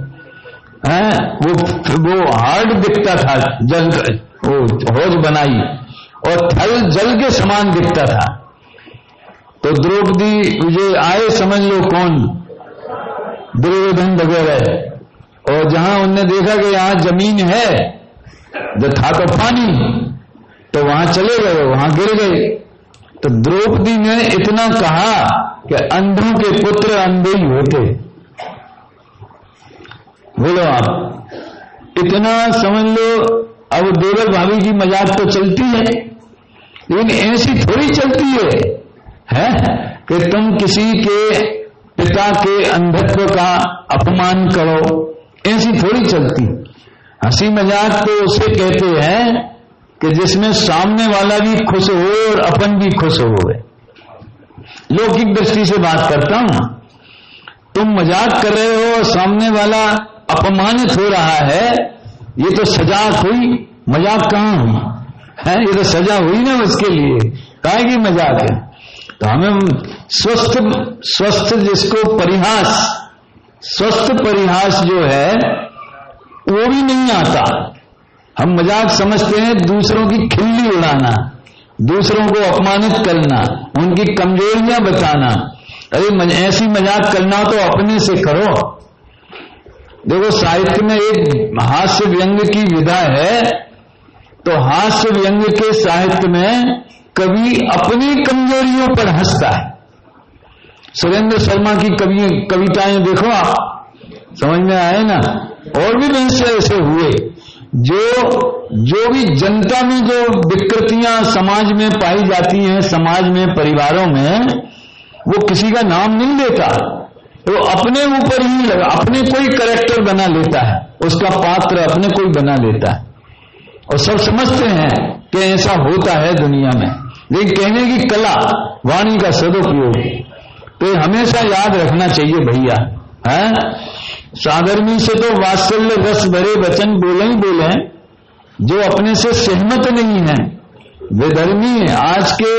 वो हार्ड दिखता था, जल वो हौज बनाई और थल जल के समान दिखता था। तो द्रौपदी विजय आए, समझ लो कौन, दुर्योधन वगैरह, और जहां उनने देखा कि यहां जमीन है, जो था तो पानी, तो वहां चले गए, वहां गिर गए। तो द्रौपदी ने इतना कहा कि अंधों के पुत्र अंधे ही होते। बोलो आप, इतना समझ लो। अब देवर भाभी की मजाक तो चलती है, लेकिन ऐसी थोड़ी चलती है कि तुम किसी के पिता के अंधत्व का अपमान करो, ऐसी थोड़ी चलती। हंसी मजाक तो उसे कहते हैं कि जिसमें सामने वाला भी खुश हो और अपन भी खुश हो। लौकिक दृष्टि से बात करता हूं, तुम मजाक कर रहे हो और सामने वाला अपमानित हो रहा है, ये तो सजा हुई, मजाक कहां हुई है, ये तो सजा हुई ना उसके लिए, काहे की मजाक है। तो हमें स्वस्थ जिसको परिहास, स्वस्थ परिहास जो है वो भी नहीं आता। हम मजाक समझते हैं दूसरों की खिल्ली उड़ाना, दूसरों को अपमानित करना, उनकी कमजोरियां बताना। अरे ऐसी मजाक करना तो अपने से करो। देखो साहित्य में एक हास्य व्यंग की विधा है, तो हास्य व्यंग के साहित्य में कवि अपनी कमजोरियों पर हंसता है। सुरेंद्र शर्मा की कविताएं देखो आप, समझ में आए ना। और भी वैसे ऐसे हुए जो भी जनता में जो विकृतियां समाज में पाई जाती हैं, समाज में, परिवारों में, वो किसी का नाम नहीं लेता, वो अपने ऊपर ही लगा, अपने कोई कैरेक्टर बना लेता है, उसका पात्र अपने कोई बना लेता है। और सब समझते हैं कि ऐसा होता है दुनिया में। लेकिन कहने की कला, वाणी का सदुपयोग, तो ये हमेशा याद रखना चाहिए भैया। है साधर्मी से तो वात्सल्य रस भरे वचन बोले ही बोले, जो अपने से सहमत नहीं है वे धर्मी है। आज के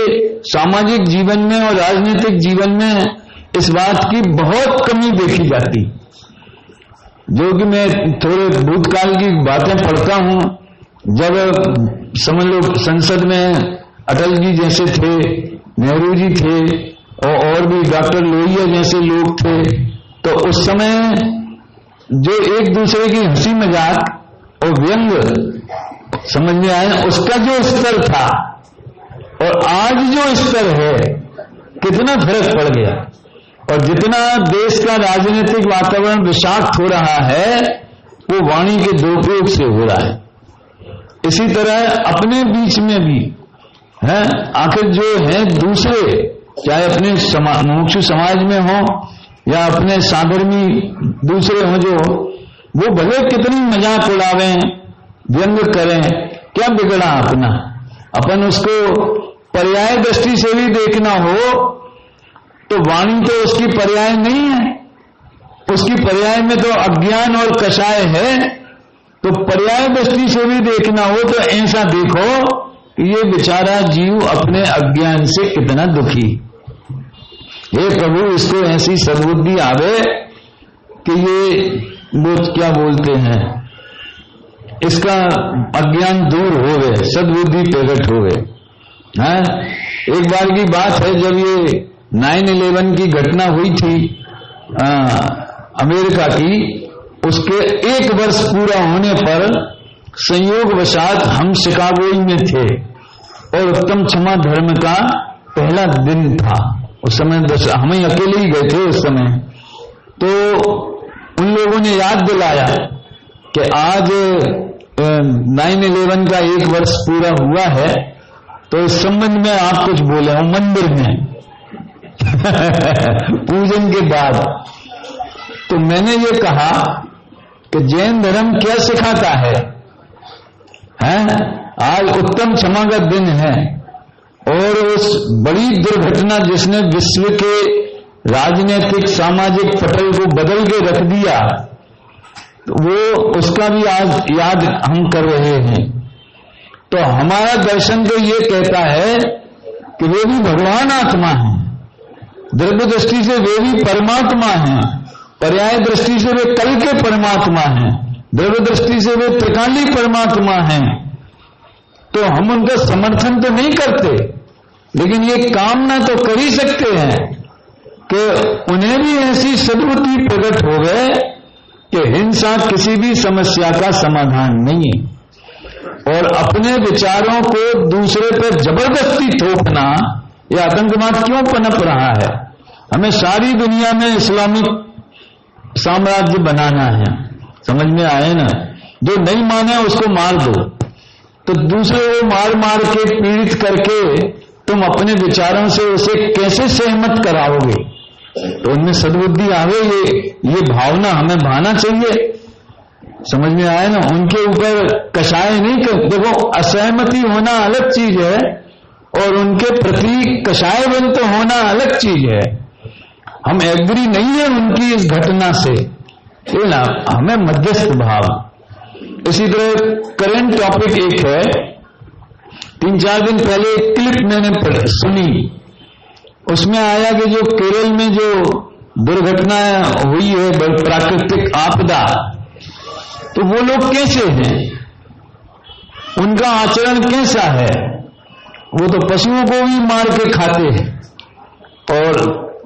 सामाजिक जीवन में और राजनीतिक जीवन में इस बात की बहुत कमी देखी जाती, जो कि मैं थोड़े भूतकाल की बातें पढ़ता हूं। जब समझ लो संसद में अटल जी जैसे थे, नेहरू जी थे और भी डॉक्टर लोहिया जैसे लोग थे, तो उस समय जो एक दूसरे की हंसी मजाक और व्यंग समझ में आया, उसका जो स्तर था और आज जो स्तर है कितना फर्क पड़ गया। और जितना देश का राजनीतिक वातावरण विषाक्त हो रहा है वो वाणी के दुरुपयोग से हो रहा है। इसी तरह अपने बीच में भी है, आखिर जो है दूसरे, चाहे अपने मुमुक्षु समाज में हो या अपने साधर्मी दूसरे हो, जो वो भले कितनी मजाक उड़ावें, व्यंग करें, क्या बिगड़ा अपना। अपन उसको पर्याय दृष्टि से भी देखना हो तो वाणी तो उसकी पर्याय नहीं है, उसकी पर्याय में तो अज्ञान और कषाय है। तो पर्याय दृष्टि से भी देखना हो तो ऐसा देखो कि ये बेचारा जीव अपने अज्ञान से कितना दुखी। हे प्रभु, इसको ऐसी सद्बुद्धि आवे कि ये वो क्या बोलते हैं, इसका अज्ञान दूर हो गए, सद्बुद्धि प्रकट हो गए। एक बार की बात है, जब ये 9/11 की घटना हुई थी अमेरिका की, उसके 1 वर्ष पूरा होने पर संयोगवशात हम शिकागो में थे और उत्तम क्षमा धर्म का पहला दिन था। उस समय हम ही अकेले ही गए थे उस समय। तो उन लोगों ने याद दिलाया कि आज 9/11 का 1 वर्ष पूरा हुआ है, तो इस संबंध में आप कुछ बोले हो मंदिर में पूजन के बाद। तो मैंने ये कहा कि जैन धर्म क्या सिखाता है? आज उत्तम क्षमा का दिन है और उस बड़ी दुर्घटना जिसने विश्व के राजनीतिक सामाजिक पटल को बदल के रख दिया, तो वो उसका भी आज याद हम कर रहे हैं। तो हमारा दर्शन तो ये कहता है कि वे भी भगवान आत्मा हैं, द्रव्य दृष्टि से वे भी परमात्मा हैं, पर्याय दृष्टि से वे कल के परमात्मा हैं, द्रव्य दृष्टि से वे त्रिकाली परमात्मा हैं। तो हम उनका समर्थन तो नहीं करते, लेकिन ये कामना तो कर ही सकते हैं कि उन्हें भी ऐसी सद्बुद्धि प्रकट हो गए कि हिंसा किसी भी समस्या का समाधान नहीं है। और अपने विचारों को दूसरे पर जबरदस्ती थोपना, यह आतंकवाद क्यों पनप रहा है? हमें सारी दुनिया में इस्लामिक साम्राज्य बनाना है, समझ में आए ना? जो नहीं माने उसको मार दो, तो दूसरे को मार मार के पीड़ित करके तुम अपने विचारों से उसे कैसे सहमत कराओगे? तो उनमें सद्बुद्धि आवे, ये भावना हमें भाना चाहिए। समझ में आया ना? उनके ऊपर कषाय नहीं कर। देखो, असहमति होना अलग चीज है और उनके प्रति कषाय बन तो होना अलग चीज है। हम एग्री नहीं है उनकी इस घटना से, ये ना, हमें मध्यस्थ भाव। इसी तरह करंट टॉपिक एक है, 3-4 दिन पहले एक क्लिप मैंने सुनी, उसमें आया कि जो केरल में जो दुर्घटना हुई है, प्राकृतिक आपदा, तो वो लोग कैसे हैं, उनका आचरण कैसा है? वो तो पशुओं को भी मार के खाते हैं और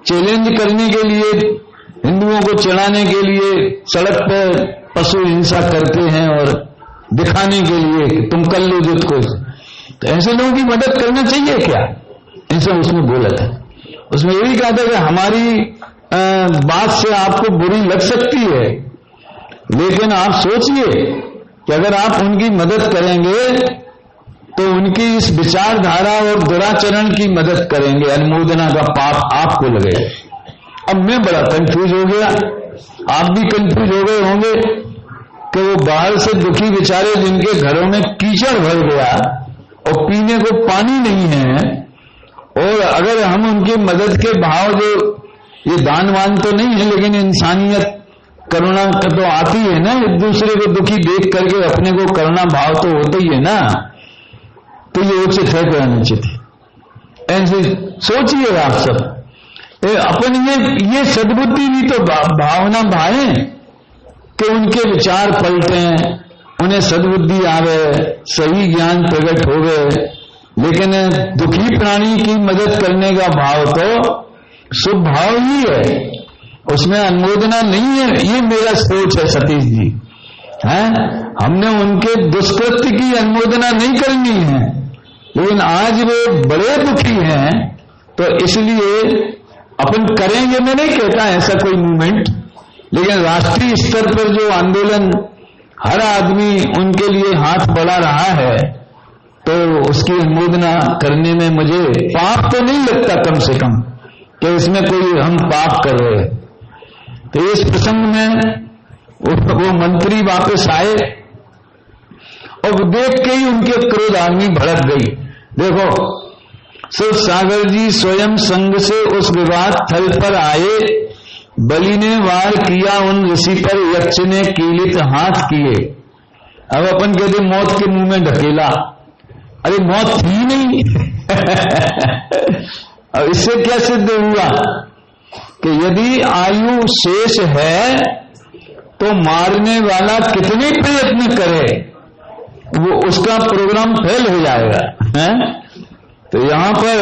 चैलेंज करने के लिए, हिंदुओं को चढ़ाने के लिए सड़क पर पशु हिंसा करते हैं और दिखाने के लिए कि तुम कर लो जुट को। तो ऐसे लोगों की मदद करना चाहिए क्या? ऐसा उसमें बोला था। उसमें ये भी कहा था कि हमारी बात से आपको बुरी लग सकती है, लेकिन आप सोचिए कि अगर आप उनकी मदद करेंगे तो उनकी इस विचारधारा और दुराचरण की मदद करेंगे, अनुमोदना का पाप आपको लगेगा। अब मैं बड़ा कंफ्यूज हो गया, आप भी कंफ्यूज हो गए होंगे कि वो बाहर से दुखी बेचारे जिनके घरों में कीचड़ भर गया और पीने को पानी नहीं है, और अगर हम उनकी मदद के भाव, जो ये दानवान तो नहीं है, लेकिन इंसानियत करुणा का तो आती है ना, एक दूसरे को दुखी देख करके अपने को करुणा भाव तो होता ही है ना, तो ये उचित है कि अनुचित है? ऐसे सोचिए आप सब। अपन ये सद्बुद्धि भी तो भावना भाए कि उनके विचार पलटे, उन्हें सद्बुद्धि आवे, सही ज्ञान प्रकट हो गए। लेकिन दुखी प्राणी की मदद करने का भाव तो शुभ भाव ही है, उसमें अनुमोदना नहीं है। ये मेरा सोच है सतीश जी, हैं? हमने उनके दुष्कृत्य की अनुमोदना नहीं करनी है, लेकिन आज वे बड़े दुखी हैं तो इसलिए अपन करेंगे। मैं नहीं कहता ऐसा कोई मूवमेंट, लेकिन राष्ट्रीय स्तर पर जो आंदोलन हर आदमी उनके लिए हाथ बढ़ा रहा है, तो उसकी अनुमोदना करने में मुझे पाप तो नहीं लगता, कम से कम कि इसमें कोई हम पाप कर रहे हैं। तो इस प्रसंग में वो मंत्री वापस आए और देख के ही उनके क्रोध आग्नि भड़क गई। देखो, शिव सागर जी स्वयं संग से उस विवाद स्थल पर आए, बलि ने वार किया उन ऋषि पर, यक्ष ने कीलित हाथ किए। अब अपन कहते मौत के मुंह में ढकेला, अरे मौत थी नहीं। अब इससे क्या सिद्ध हुआ कि यदि आयु शेष है तो मारने वाला कितने प्रयत्न करे वो उसका प्रोग्राम फेल हो जाएगा, है? तो यहां पर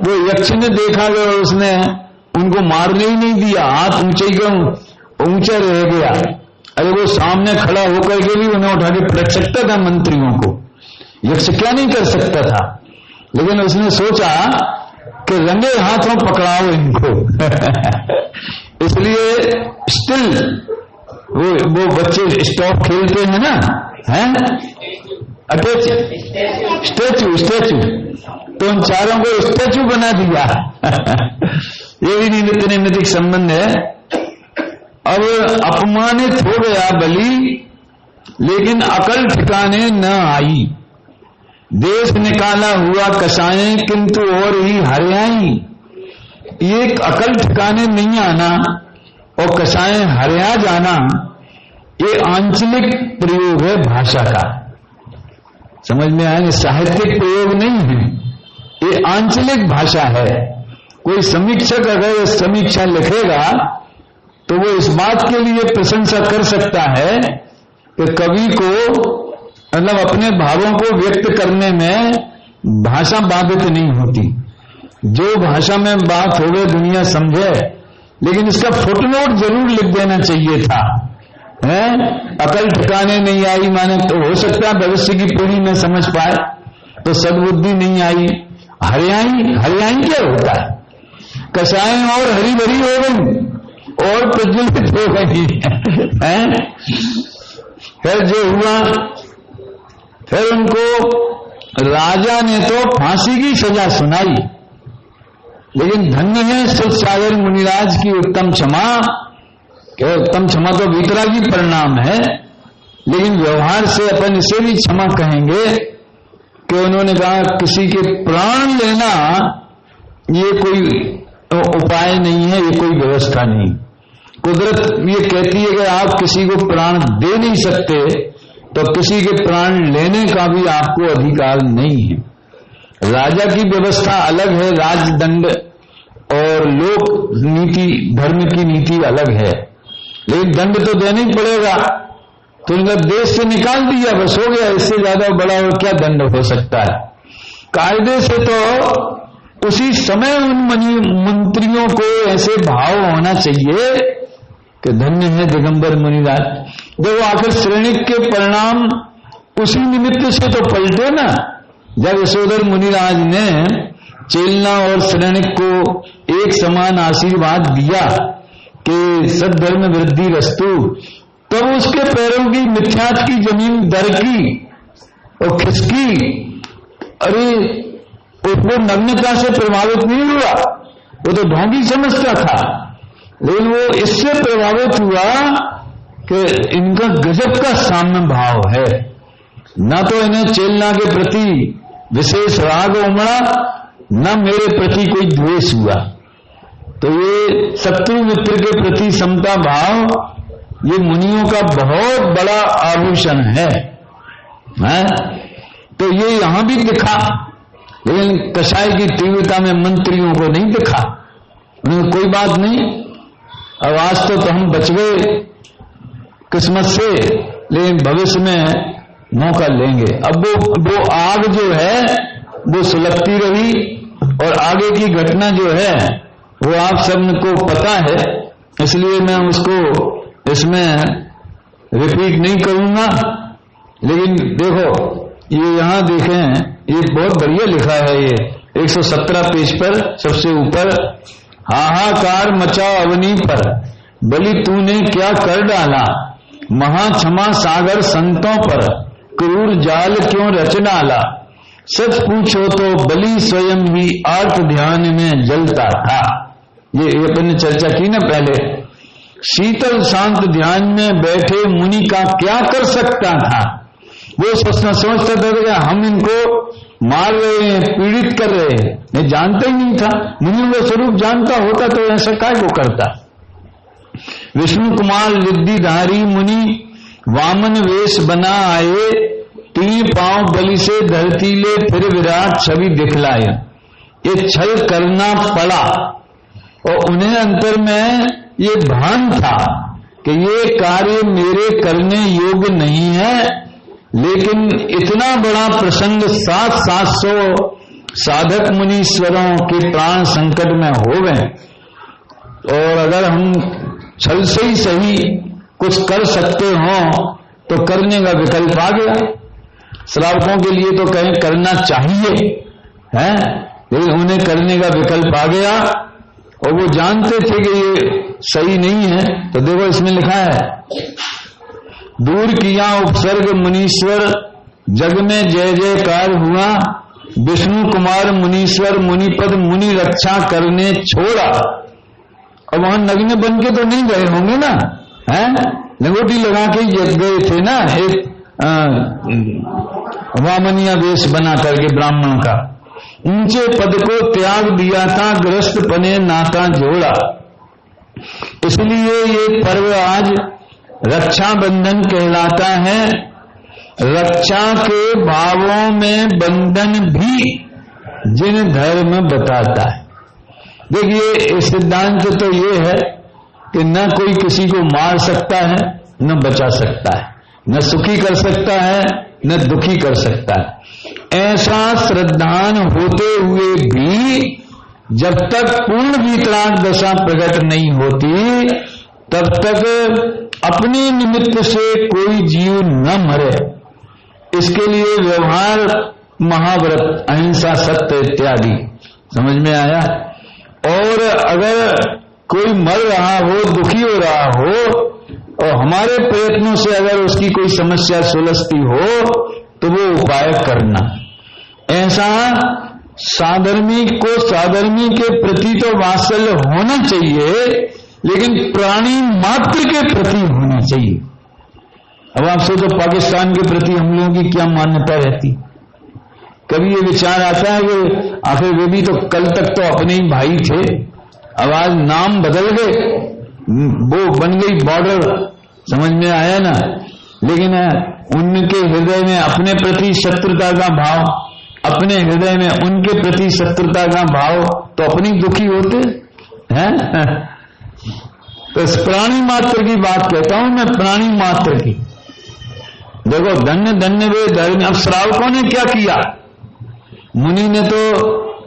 वो यक्ष ने देखा गया, उसने उनको मारने ही नहीं दिया, हाथ ऊंचे का ऊंचा रह गया। अरे वो सामने खड़ा होकर के भी उन्हें उठा के पटक सकता था मंत्रियों को, यक्ष क्या नहीं कर सकता था। लेकिन उसने सोचा कि रंगे हाथों पकड़ाओ इनको। इसलिए स्टिल वो बच्चे स्टॉप खेलते हैं ना, हैं? अटैच स्टैचू, तो उन चारों को स्टैचू बना दिया। ये भी निमित्त नैमित्तिक संबंध है। अब अपमानित हो गया बलि, लेकिन अकल ठिकाने न आई। देश निकाला हुआ कसाएं, किंतु और ही हरियाई। ये अकल ठिकाने नहीं आना और कसाएं हरिया जाना, ये आंचलिक प्रयोग है भाषा का। समझ में आए? साहित्यिक प्रयोग नहीं है, ये आंचलिक भाषा है। कोई समीक्षक अगर समीक्षा लिखेगा तो वो इस बात के लिए प्रशंसा कर सकता है कि कवि को मतलब अपने भावों को व्यक्त करने में भाषा बाधित नहीं होती। जो भाषा में बात हो गई दुनिया समझे, लेकिन इसका फुटनोट जरूर लिख देना चाहिए था, है? अकल ठिकाने नहीं आई माने तो हो सकता है भविष्य की पीढ़ी में समझ पाए, तो सद्बुद्धि नहीं आई। हरियाई क्या होता है? कसाएं और हरी भरी हो गई और प्रज्वलित हो गई। फिर जो हुआ, फिर उनको राजा ने तो फांसी की सजा सुनाई। लेकिन धन्य है शिव सागर मुनिराज की उत्तम क्षमा। क्या उत्तम क्षमा तो वीतरागी परिणाम है, लेकिन व्यवहार से अपन इसे भी क्षमा कहेंगे कि उन्होंने कहा किसी के प्राण लेना ये कोई उपाय नहीं है, ये कोई व्यवस्था नहीं। कुदरत ये कहती है कि आप किसी को प्राण दे नहीं सकते, तो किसी के प्राण लेने का भी आपको अधिकार नहीं है। राजा की व्यवस्था अलग है, राजदंड और लोक नीति धर्म की नीति अलग है, लेकिन दंड तो देना ही पड़ेगा। तो इनका देश से निकाल दिया, बस हो गया, इससे ज्यादा बड़ा और क्या दंड हो सकता है। कायदे से तो उसी समय उन मंत्रियों को ऐसे भाव होना चाहिए कि धन्य है दिगंबर मुनिराज। देखो आखिर श्रेणिक के परिणाम उसी निमित्त से तो पलटे ना, जब यशोधर मुनिराज ने चेलना और श्रेणिक को एक समान आशीर्वाद दिया कि सद्धर्म वृद्धि रस्तु, तब उसके पैरों की मिथ्यात की जमीन दरकी और खिसकी। अरे वो नग्नता से प्रभावित नहीं हुआ, वो तो ढोंगी समझता था, लेकिन वो इससे प्रभावित हुआ कि इनका गजब का साम्य भाव है। न तो इन्हें चेलना के प्रति विशेष राग उमड़ा न मेरे प्रति कोई द्वेष हुआ। तो ये शत्रु मित्र के प्रति समता भाव ये मुनियों का बहुत बड़ा आभूषण है। तो ये यहां भी दिखा, लेकिन कषाय की तीव्रता में मंत्रियों को नहीं दिखा। उन्हें कोई बात नहीं, अब आज तो हम बच गए किस्मत से, लेकिन भविष्य में मौका लेंगे। अब वो आग जो है वो सुलगती रही, और आगे की घटना जो है वो आप सबको पता है, इसलिए मैं उसको इसमें रिपीट नहीं करूंगा। लेकिन देखो ये यहां देखें, ये बहुत बढ़िया लिखा है, ये 117 पेज पर सबसे ऊपर, हाहाकार मचा अवनी पर, बलि तूने क्या कर डाला, महा क्षमा सागर संतों पर, क्रूर जाल क्यों रच डाला, सच पूछो तो बलि स्वयं ही आर्त ध्यान में जलता था। ये अपन ने चर्चा की ना पहले, शीतल शांत ध्यान में बैठे मुनि का क्या कर सकता था। वो समझता था कि हम इनको मार रहे हैं, पीड़ित कर रहे हैं, मैं जानता ही नहीं था। मुनि वो स्वरूप जानता होता तो ऐसा काय को करता। विष्णु कुमार रिद्धिधारी मुनि वामन वेश बना आए, 3 पांव बलि से धरती ले फिर विराट छवि दिखलाए। ये छल करना पड़ा, और उन्हें अंतर में ये भान था कि ये कार्य मेरे करने योग्य नहीं है, लेकिन इतना बड़ा प्रसंग 700 साधक मुनीश्वरों के प्राण संकट में हो गए, और अगर हम छल से ही सही कुछ कर सकते हो तो करने का विकल्प आ गया। श्रावकों के लिए तो कहें करना चाहिए है, लेकिन उन्हें करने का विकल्प आ गया, और वो जानते थे कि ये सही नहीं है। तो देखो इसमें लिखा है, दूर किया उपसर्ग मुनीश्वर, जग में जय जयकार हुआ, विष्णु कुमार मुनीश्वर मुनिपद मुनि रक्षा करने छोड़ा। अब वहां नग्न बन के तो नहीं गए होंगे ना, हैं? लंगोटी लगा के गए थे ना, एक वामनिया वेश बना करके ब्राह्मण का। ऊंचे पद को त्याग दिया था, ग्रस्त पने नाता जोड़ा। इसलिए ये पर्व आज रक्षाबंधन कहलाता है। रक्षा के भावों में बंधन भी जिन धर्म बताता है। देखिए सिद्धांत तो ये है कि न कोई किसी को मार सकता है, न बचा सकता है, न सुखी कर सकता है, न दुखी कर सकता है। ऐसा श्रद्धान होते हुए भी जब तक पूर्ण विकलांग दशा प्रकट नहीं होती, तब तक अपने निमित्त से कोई जीव न मरे, इसके लिए व्यवहार महाव्रत, अहिंसा, सत्य इत्यादि समझ में आया। और अगर कोई मर रहा हो, दुखी हो रहा हो, और हमारे प्रयत्नों से अगर उसकी कोई समस्या सुलझती हो तो वो उपाय करना। ऐसा साधर्मी को साधर्मी के प्रति तो वात्सल्य होना चाहिए, लेकिन प्राणी मात्र के प्रति होना चाहिए। अब आप सोचो पाकिस्तान के प्रति हम लोगों की क्या मान्यता रहती। कभी ये विचार आता है कि आखिर वे भी तो कल तक तो अपने ही भाई थे, अब आज नाम बदल गए, वो बन गई बॉर्डर, समझ में आया ना। लेकिन उनके हृदय में अपने प्रति शत्रुता का भाव, अपने हृदय में उनके प्रति शत्रुता का भाव, तो अपनी दुखी होते हैं। तो इस प्राणी मात्र की बात कहता हूं मैं, प्राणी मात्र की। देखो धन्य धन्य वे धर्म। अब श्रावकों ने क्या किया, मुनि ने तो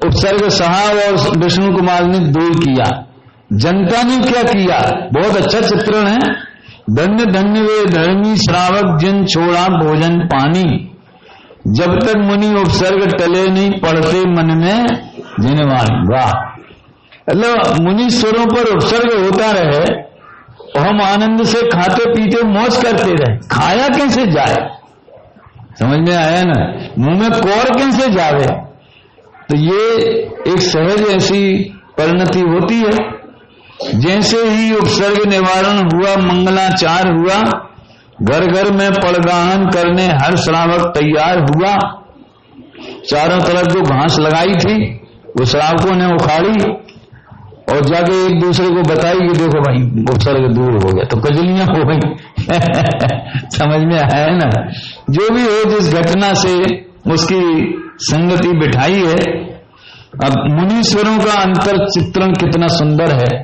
उपसर्ग सहा और विष्णु कुमार ने दूर किया। जनता ने क्या किया, बहुत अच्छा चित्रण है। धन्य धन्य वे धर्मी श्रावक जिन छोड़ा भोजन पानी, जब तक मुनि उपसर्ग टले नहीं पढ़ते मन में जिनवाणी। वाह, मतलब मुनीश्वरों पर उपसर्ग होता रहे और हम आनंद से खाते पीते मौज करते रहे। खाया कैसे जाए, समझ में आया ना, मुंह में कौर कैसे जावे। तो ये एक सहज ऐसी परिणति होती है। जैसे ही उपसर्ग निवारण हुआ, मंगलाचार हुआ, घर घर में पड़गाहन करने हर श्रावक तैयार हुआ। चारों तरफ जो घास लगाई थी वो श्रावकों ने उखाड़ी और जाके एक दूसरे को बताई कि देखो भाई उपसर्ग दूर हो गया, तो कजलियां हो गई। समझ में आया ना? जो भी हो, जिस घटना से उसकी संगति बिठाई है। अब मुनीश्वरों का अंतर चित्रण कितना सुंदर है।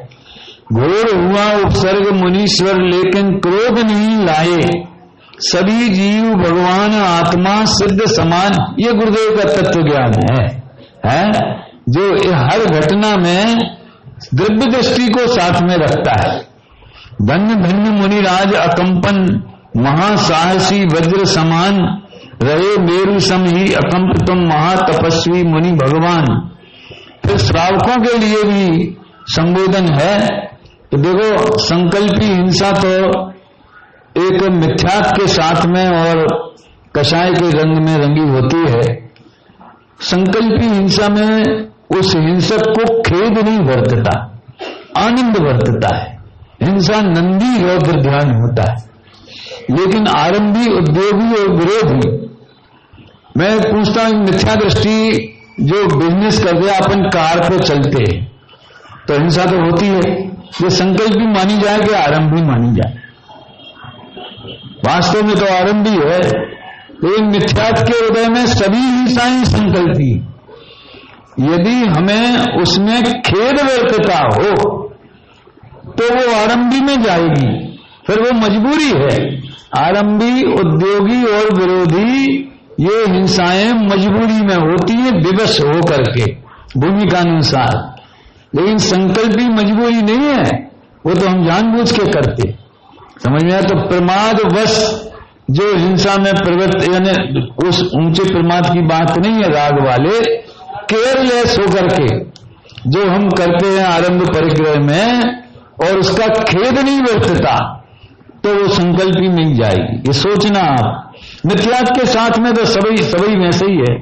घोर हुआ उपसर्ग मुनीश्वर लेकिन क्रोध नहीं लाए, सभी जीव भगवान आत्मा सिद्ध समान। ये गुरुदेव का तत्व ज्ञान है जो हर घटना में द्रव्य दृष्टि को साथ में रखता है। धन्य धन्य मुनिराज अकंपन, महासाहसी वज्र समान, रहे मेरु सम ही अकंप तुम महातपस्वी मुनि भगवान। फिर श्रावकों के लिए भी संबोधन है। तो देखो, संकल्पी हिंसा तो एक मिथ्यात्व के साथ में और कषाय के रंग में रंगी होती है। संकल्पी हिंसा में उस हिंसक को खेद नहीं बरतता, आनंद बरतता है। हिंसा नंदी रौद्र ध्यान होता है। लेकिन आरंभी, उद्योगी और विरोधी, मैं पूछता हूं, मिथ्या दृष्टि जो बिजनेस करते अपन कार पे चलते तो हिंसा तो होती है। ये संकल्प भी मानी जाए कि आरंभी मानी जाए, वास्तव में तो आरंभी है। लेकिन मिथ्यात्व के हृदय में सभी हिंसाएं संकल्पी। यदि हमें उसमें खेद व्यर्थता हो तो वो आरंभी में जाएगी, फिर वो मजबूरी है। आरंभी, उद्योगी और विरोधी, ये हिंसाएं मजबूरी में होती है, विवश होकर के भूमिका अनुसार। लेकिन संकल्पी मजबूरी नहीं है, वो तो हम जानबूझ के करते। समझ में आया? तो प्रमादवश जो हिंसा में प्रवृत्त, यानी उस ऊंचे प्रमाद की बात नहीं है, राग वाले केयरलेस होकर के जो हम करते हैं आरंभ परिग्रह में, और उसका खेद नहीं व्यर्थता, तो वो संकल्पी नहीं जाएगी। ये सोचना आप। मिथ्यात्व के साथ में तो सभी वैसे ही है।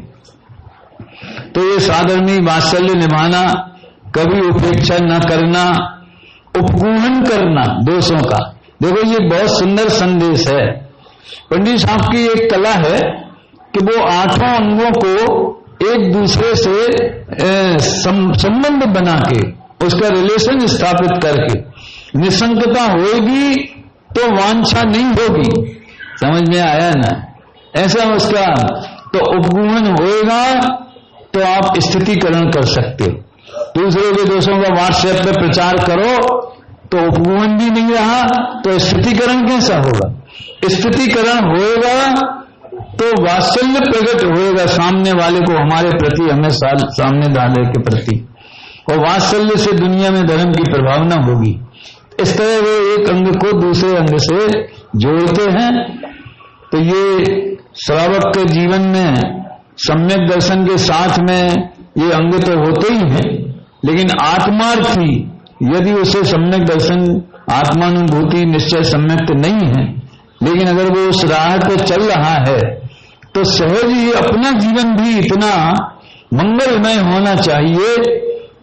तो ये साधर्मी वात्सल्य निभाना, कभी उपेक्षा न करना, उपगूहन करना दोषों का। देखो, ये बहुत सुंदर संदेश है। पंडित साहब की एक कला है कि वो 8 अंगों को एक दूसरे से संबंध बना के, उसका रिलेशन स्थापित करके, निसंकता होगी तो वांछा नहीं होगी। समझ में आया ना? ऐसा उसका तो उपगूहन होएगा तो आप स्थितिकरण कर सकते हो। दूसरे के दोषों का व्हाट्सएप पे प्रचार करो तो उपगूहन भी नहीं रहा, तो स्थितिकरण कैसा होगा? स्थितिकरण होएगा तो वात्सल्य प्रकट होएगा सामने वाले को, हमारे प्रति, हमें सामने वाले के प्रति, और वात्सल्य से दुनिया में धर्म की प्रभावना होगी। इस तरह वो एक अंग को दूसरे अंग से जोड़ते हैं। तो ये श्रावक के जीवन में सम्यक दर्शन के साथ में ये अंग तो होते ही हैं, लेकिन आत्मार्थी यदि उसे सम्यक दर्शन, आत्मानुभूति निश्चय सम्यक तो नहीं है, लेकिन अगर वो उस राह पे चल रहा है तो सहज ही अपना जीवन भी इतना मंगलमय होना चाहिए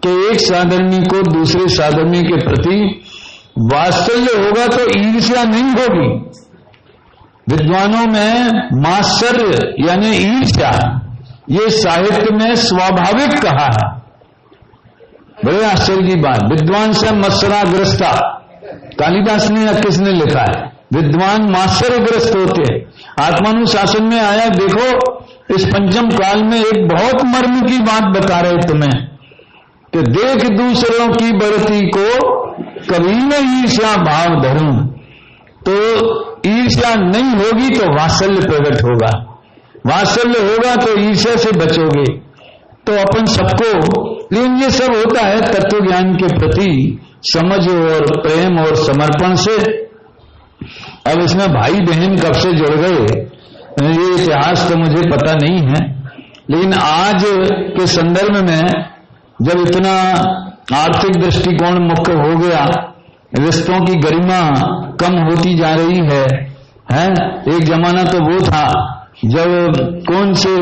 कि एक साधर्मी को दूसरे साधर्मी के प्रति वात्सल्य होगा तो ईर्ष्या नहीं होगी। विद्वानों में मात्सर्य यानी ईर्ष्या, ये साहित्य में स्वाभाविक कहा है। बड़े आश्चर्य की बात, विद्वान से मत्सराग्रस्ता, कालिदास ने या किसने लिखा है? विद्वान मात्सर्यग्रस्त होते हैं। आत्मानुशासन में आया। देखो, इस पंचम काल में एक बहुत मर्म की बात बता रहे तुम्हें कि देख दूसरों की बढ़ती को कभी न ईर्ष्या भाव धरूं। तो ईर्ष्या नहीं होगी तो वात्सल्य प्रकट होगा, वात्सल्य होगा तो ईर्ष्या से बचोगे। तो अपन सबको, लेकिन ये सब होता है तत्व ज्ञान के प्रति समझ और प्रेम और समर्पण से। अब इसमें भाई बहन कब से जुड़ गए ये इतिहास तो मुझे पता नहीं है, लेकिन आज के संदर्भ में जब इतना आर्थिक दृष्टिकोण मुख्य हो गया, रिश्तों की गरिमा कम होती जा रही है। एक जमाना तो वो था जब कौन से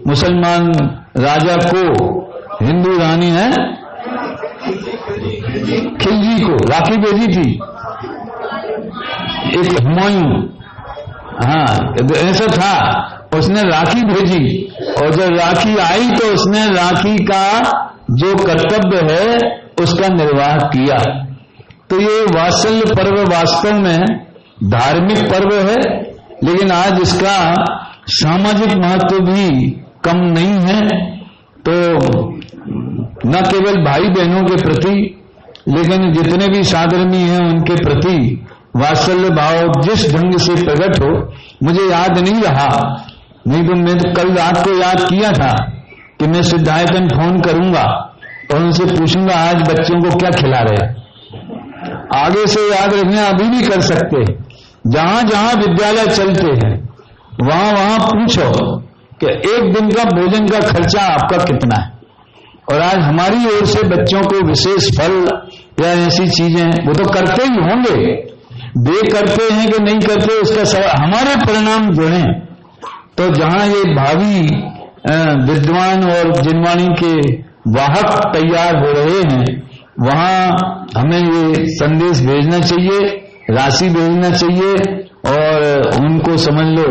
मुसलमान राजा को हिंदू रानी है खिलजी को राखी भेजी थी, एक हुमायूं, ऐसा था, उसने राखी भेजी और जब राखी आई तो उसने राखी का जो कर्तव्य है उसका निर्वाह किया। तो ये वात्सल्य पर्व वास्तव में धार्मिक पर्व है, लेकिन आज इसका सामाजिक महत्व भी कम नहीं है। तो न केवल भाई बहनों के प्रति, लेकिन जितने भी साधर्मी हैं उनके प्रति वात्सल्य भाव जिस ढंग से प्रकट हो, मुझे याद नहीं रहा, नहीं तो मैं तो कल रात को याद किया था कि मैं सिद्धायतन फोन करूंगा और उनसे पूछूंगा आज बच्चों को क्या खिला रहे। आगे से याद रखना, अभी भी कर सकते, जहां जहां विद्यालय चलते हैं वहां वहां पूछो कि एक दिन का भोजन का खर्चा आपका कितना है। और आज हमारी ओर से बच्चों को विशेष फल या ऐसी चीजें वो तो करते ही होंगे, वे करते हैं कि नहीं करते उसका सवाल, हमारे परिणाम जुड़े। तो जहां ये भावी विद्वान और जिनवाणी के वाहक तैयार हो रहे हैं, वहां हमें ये संदेश भेजना चाहिए, राशि भेजना चाहिए और उनको समझ लो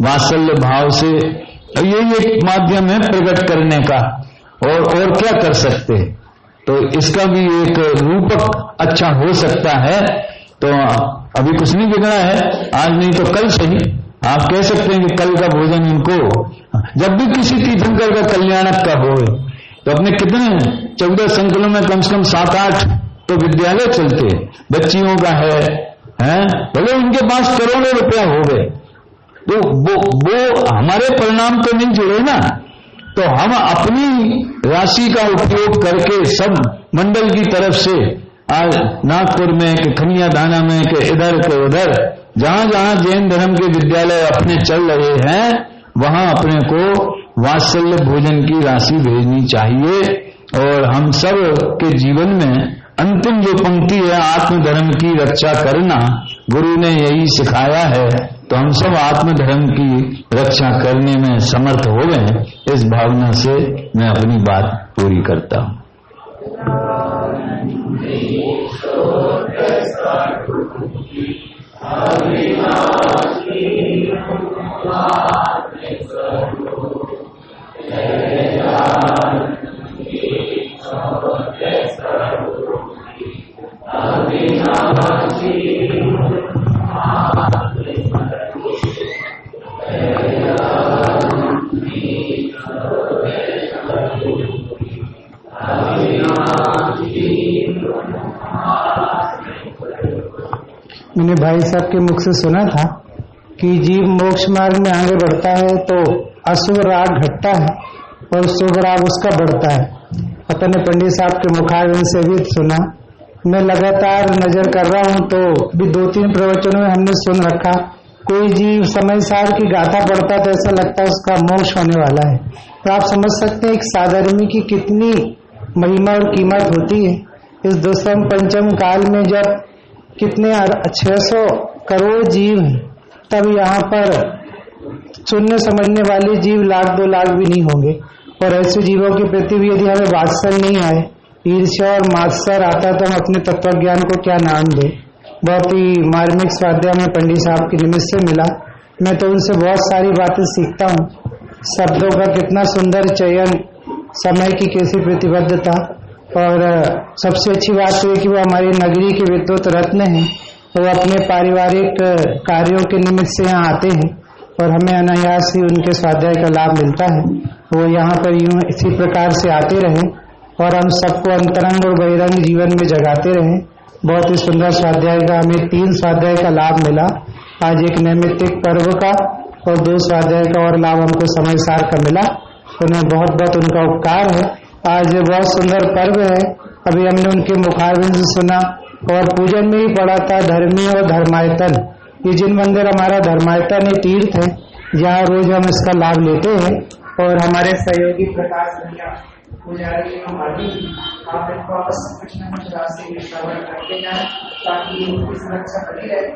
वात्सल्य भाव से यही एक माध्यम है प्रकट करने का, और क्या कर सकते हैं। तो इसका भी एक रूपक अच्छा हो सकता है। तो अभी कुछ नहीं बिगड़ा है, आज नहीं तो कल सही आप कह सकते हैं कि कल का भोजन इनको, जब भी किसी तीर्थंकर का कल्याणक का हो, तो अपने कितने 14 संकुलों में कम से कम 7-8 तो विद्यालय चलते, बच्चियों का है भले उनके पास करोड़ों रुपया हो गए, तो वो हमारे परिणाम तो नहीं जुड़े ना। तो हम अपनी राशि का उपयोग करके सब मंडल की तरफ से आज नागपुर में कि खनिया दाना में कि इधर के उधर जहां जहां जैन धर्म के विद्यालय अपने चल रहे हैं, वहां अपने को वात्सल्य भोजन की राशि भेजनी चाहिए। और हम सब के जीवन में अंतिम जो पंक्ति है आत्मधर्म की रक्षा करना, गुरु ने यही सिखाया है। तो हम सब आत्मधर्म की रक्षा करने में समर्थ हो गए। इस भावना से मैं अपनी बात पूरी करता हूं। मैंने भाई साहब के मुख से सुना था कि जीव मोक्ष मार्ग में आगे बढ़ता है तो अशुभ राग घटता है और शुभ राग उसका बढ़ता है। अपने पंडित साहब के मुखारविंद से भी सुना। मैं लगातार नजर कर रहा हूँ तो भी 2-3 प्रवचनों में हमने सुन रखा, कोई जीव समय सार की गाथा पढ़ता तो ऐसा लगता है उसका मोक्ष होने वाला है। तो आप समझ सकते हैं एक साधर्मी की कितनी महिमा और कीमत होती है। इस दुष्म पंचम काल में जब कितने 600 करोड़ जीव हैं, तब यहाँ पर सुनने समझने वाले जीव 1-2 लाख भी नहीं होंगे। और ऐसे जीवों के प्रति भी यदि हमें वात्सल्य नहीं आए, ईर्ष्या और मात्सर आता है, तो हम अपने तत्वज्ञान को क्या नाम दें। बहुत ही मार्मिक स्वाध्याय में पंडित साहब के निमित्त से मिला। मैं तो उनसे बहुत सारी बातें सीखता हूँ, शब्दों का कितना सुंदर चयन, समय की कैसी प्रतिबद्धता, और सबसे अच्छी बात है कि वो हमारी नगरी के विद्युत रत्न हैं। वो अपने पारिवारिक कार्यों के निमित्त से यहाँ आते हैं और हमें अनायास ही उनके स्वाध्याय का लाभ मिलता है। वो यहाँ पर यूं इसी प्रकार से आते रहें और हम सबको अंतरंग और बहिरंग जीवन में जगाते रहें। बहुत ही सुंदर स्वाध्याय का हमें 3 स्वाध्याय का लाभ मिला, आज एक नैमित्तिक पर्व का और 2 स्वाध्याय का और लाभ हमको समय सार का मिला। उन्हें बहुत बहुत उनका उपकार है। आज बहुत सुंदर पर्व है, अभी हमने उनके मुखारविंद से सुना और पूजन में ही पढ़ा था धर्मी और धर्मायतन। ये जिन मंदिर हमारा धर्मायतन है, तीर्थ है, जहाँ रोज हम इसका लाभ लेते हैं। और हमारे सहयोगी प्रकाश भैया पुजारी आप इनको आपस में कुछ न कुछ राशि करके जाए ताकि इनकी सुरक्षा बनी रहे।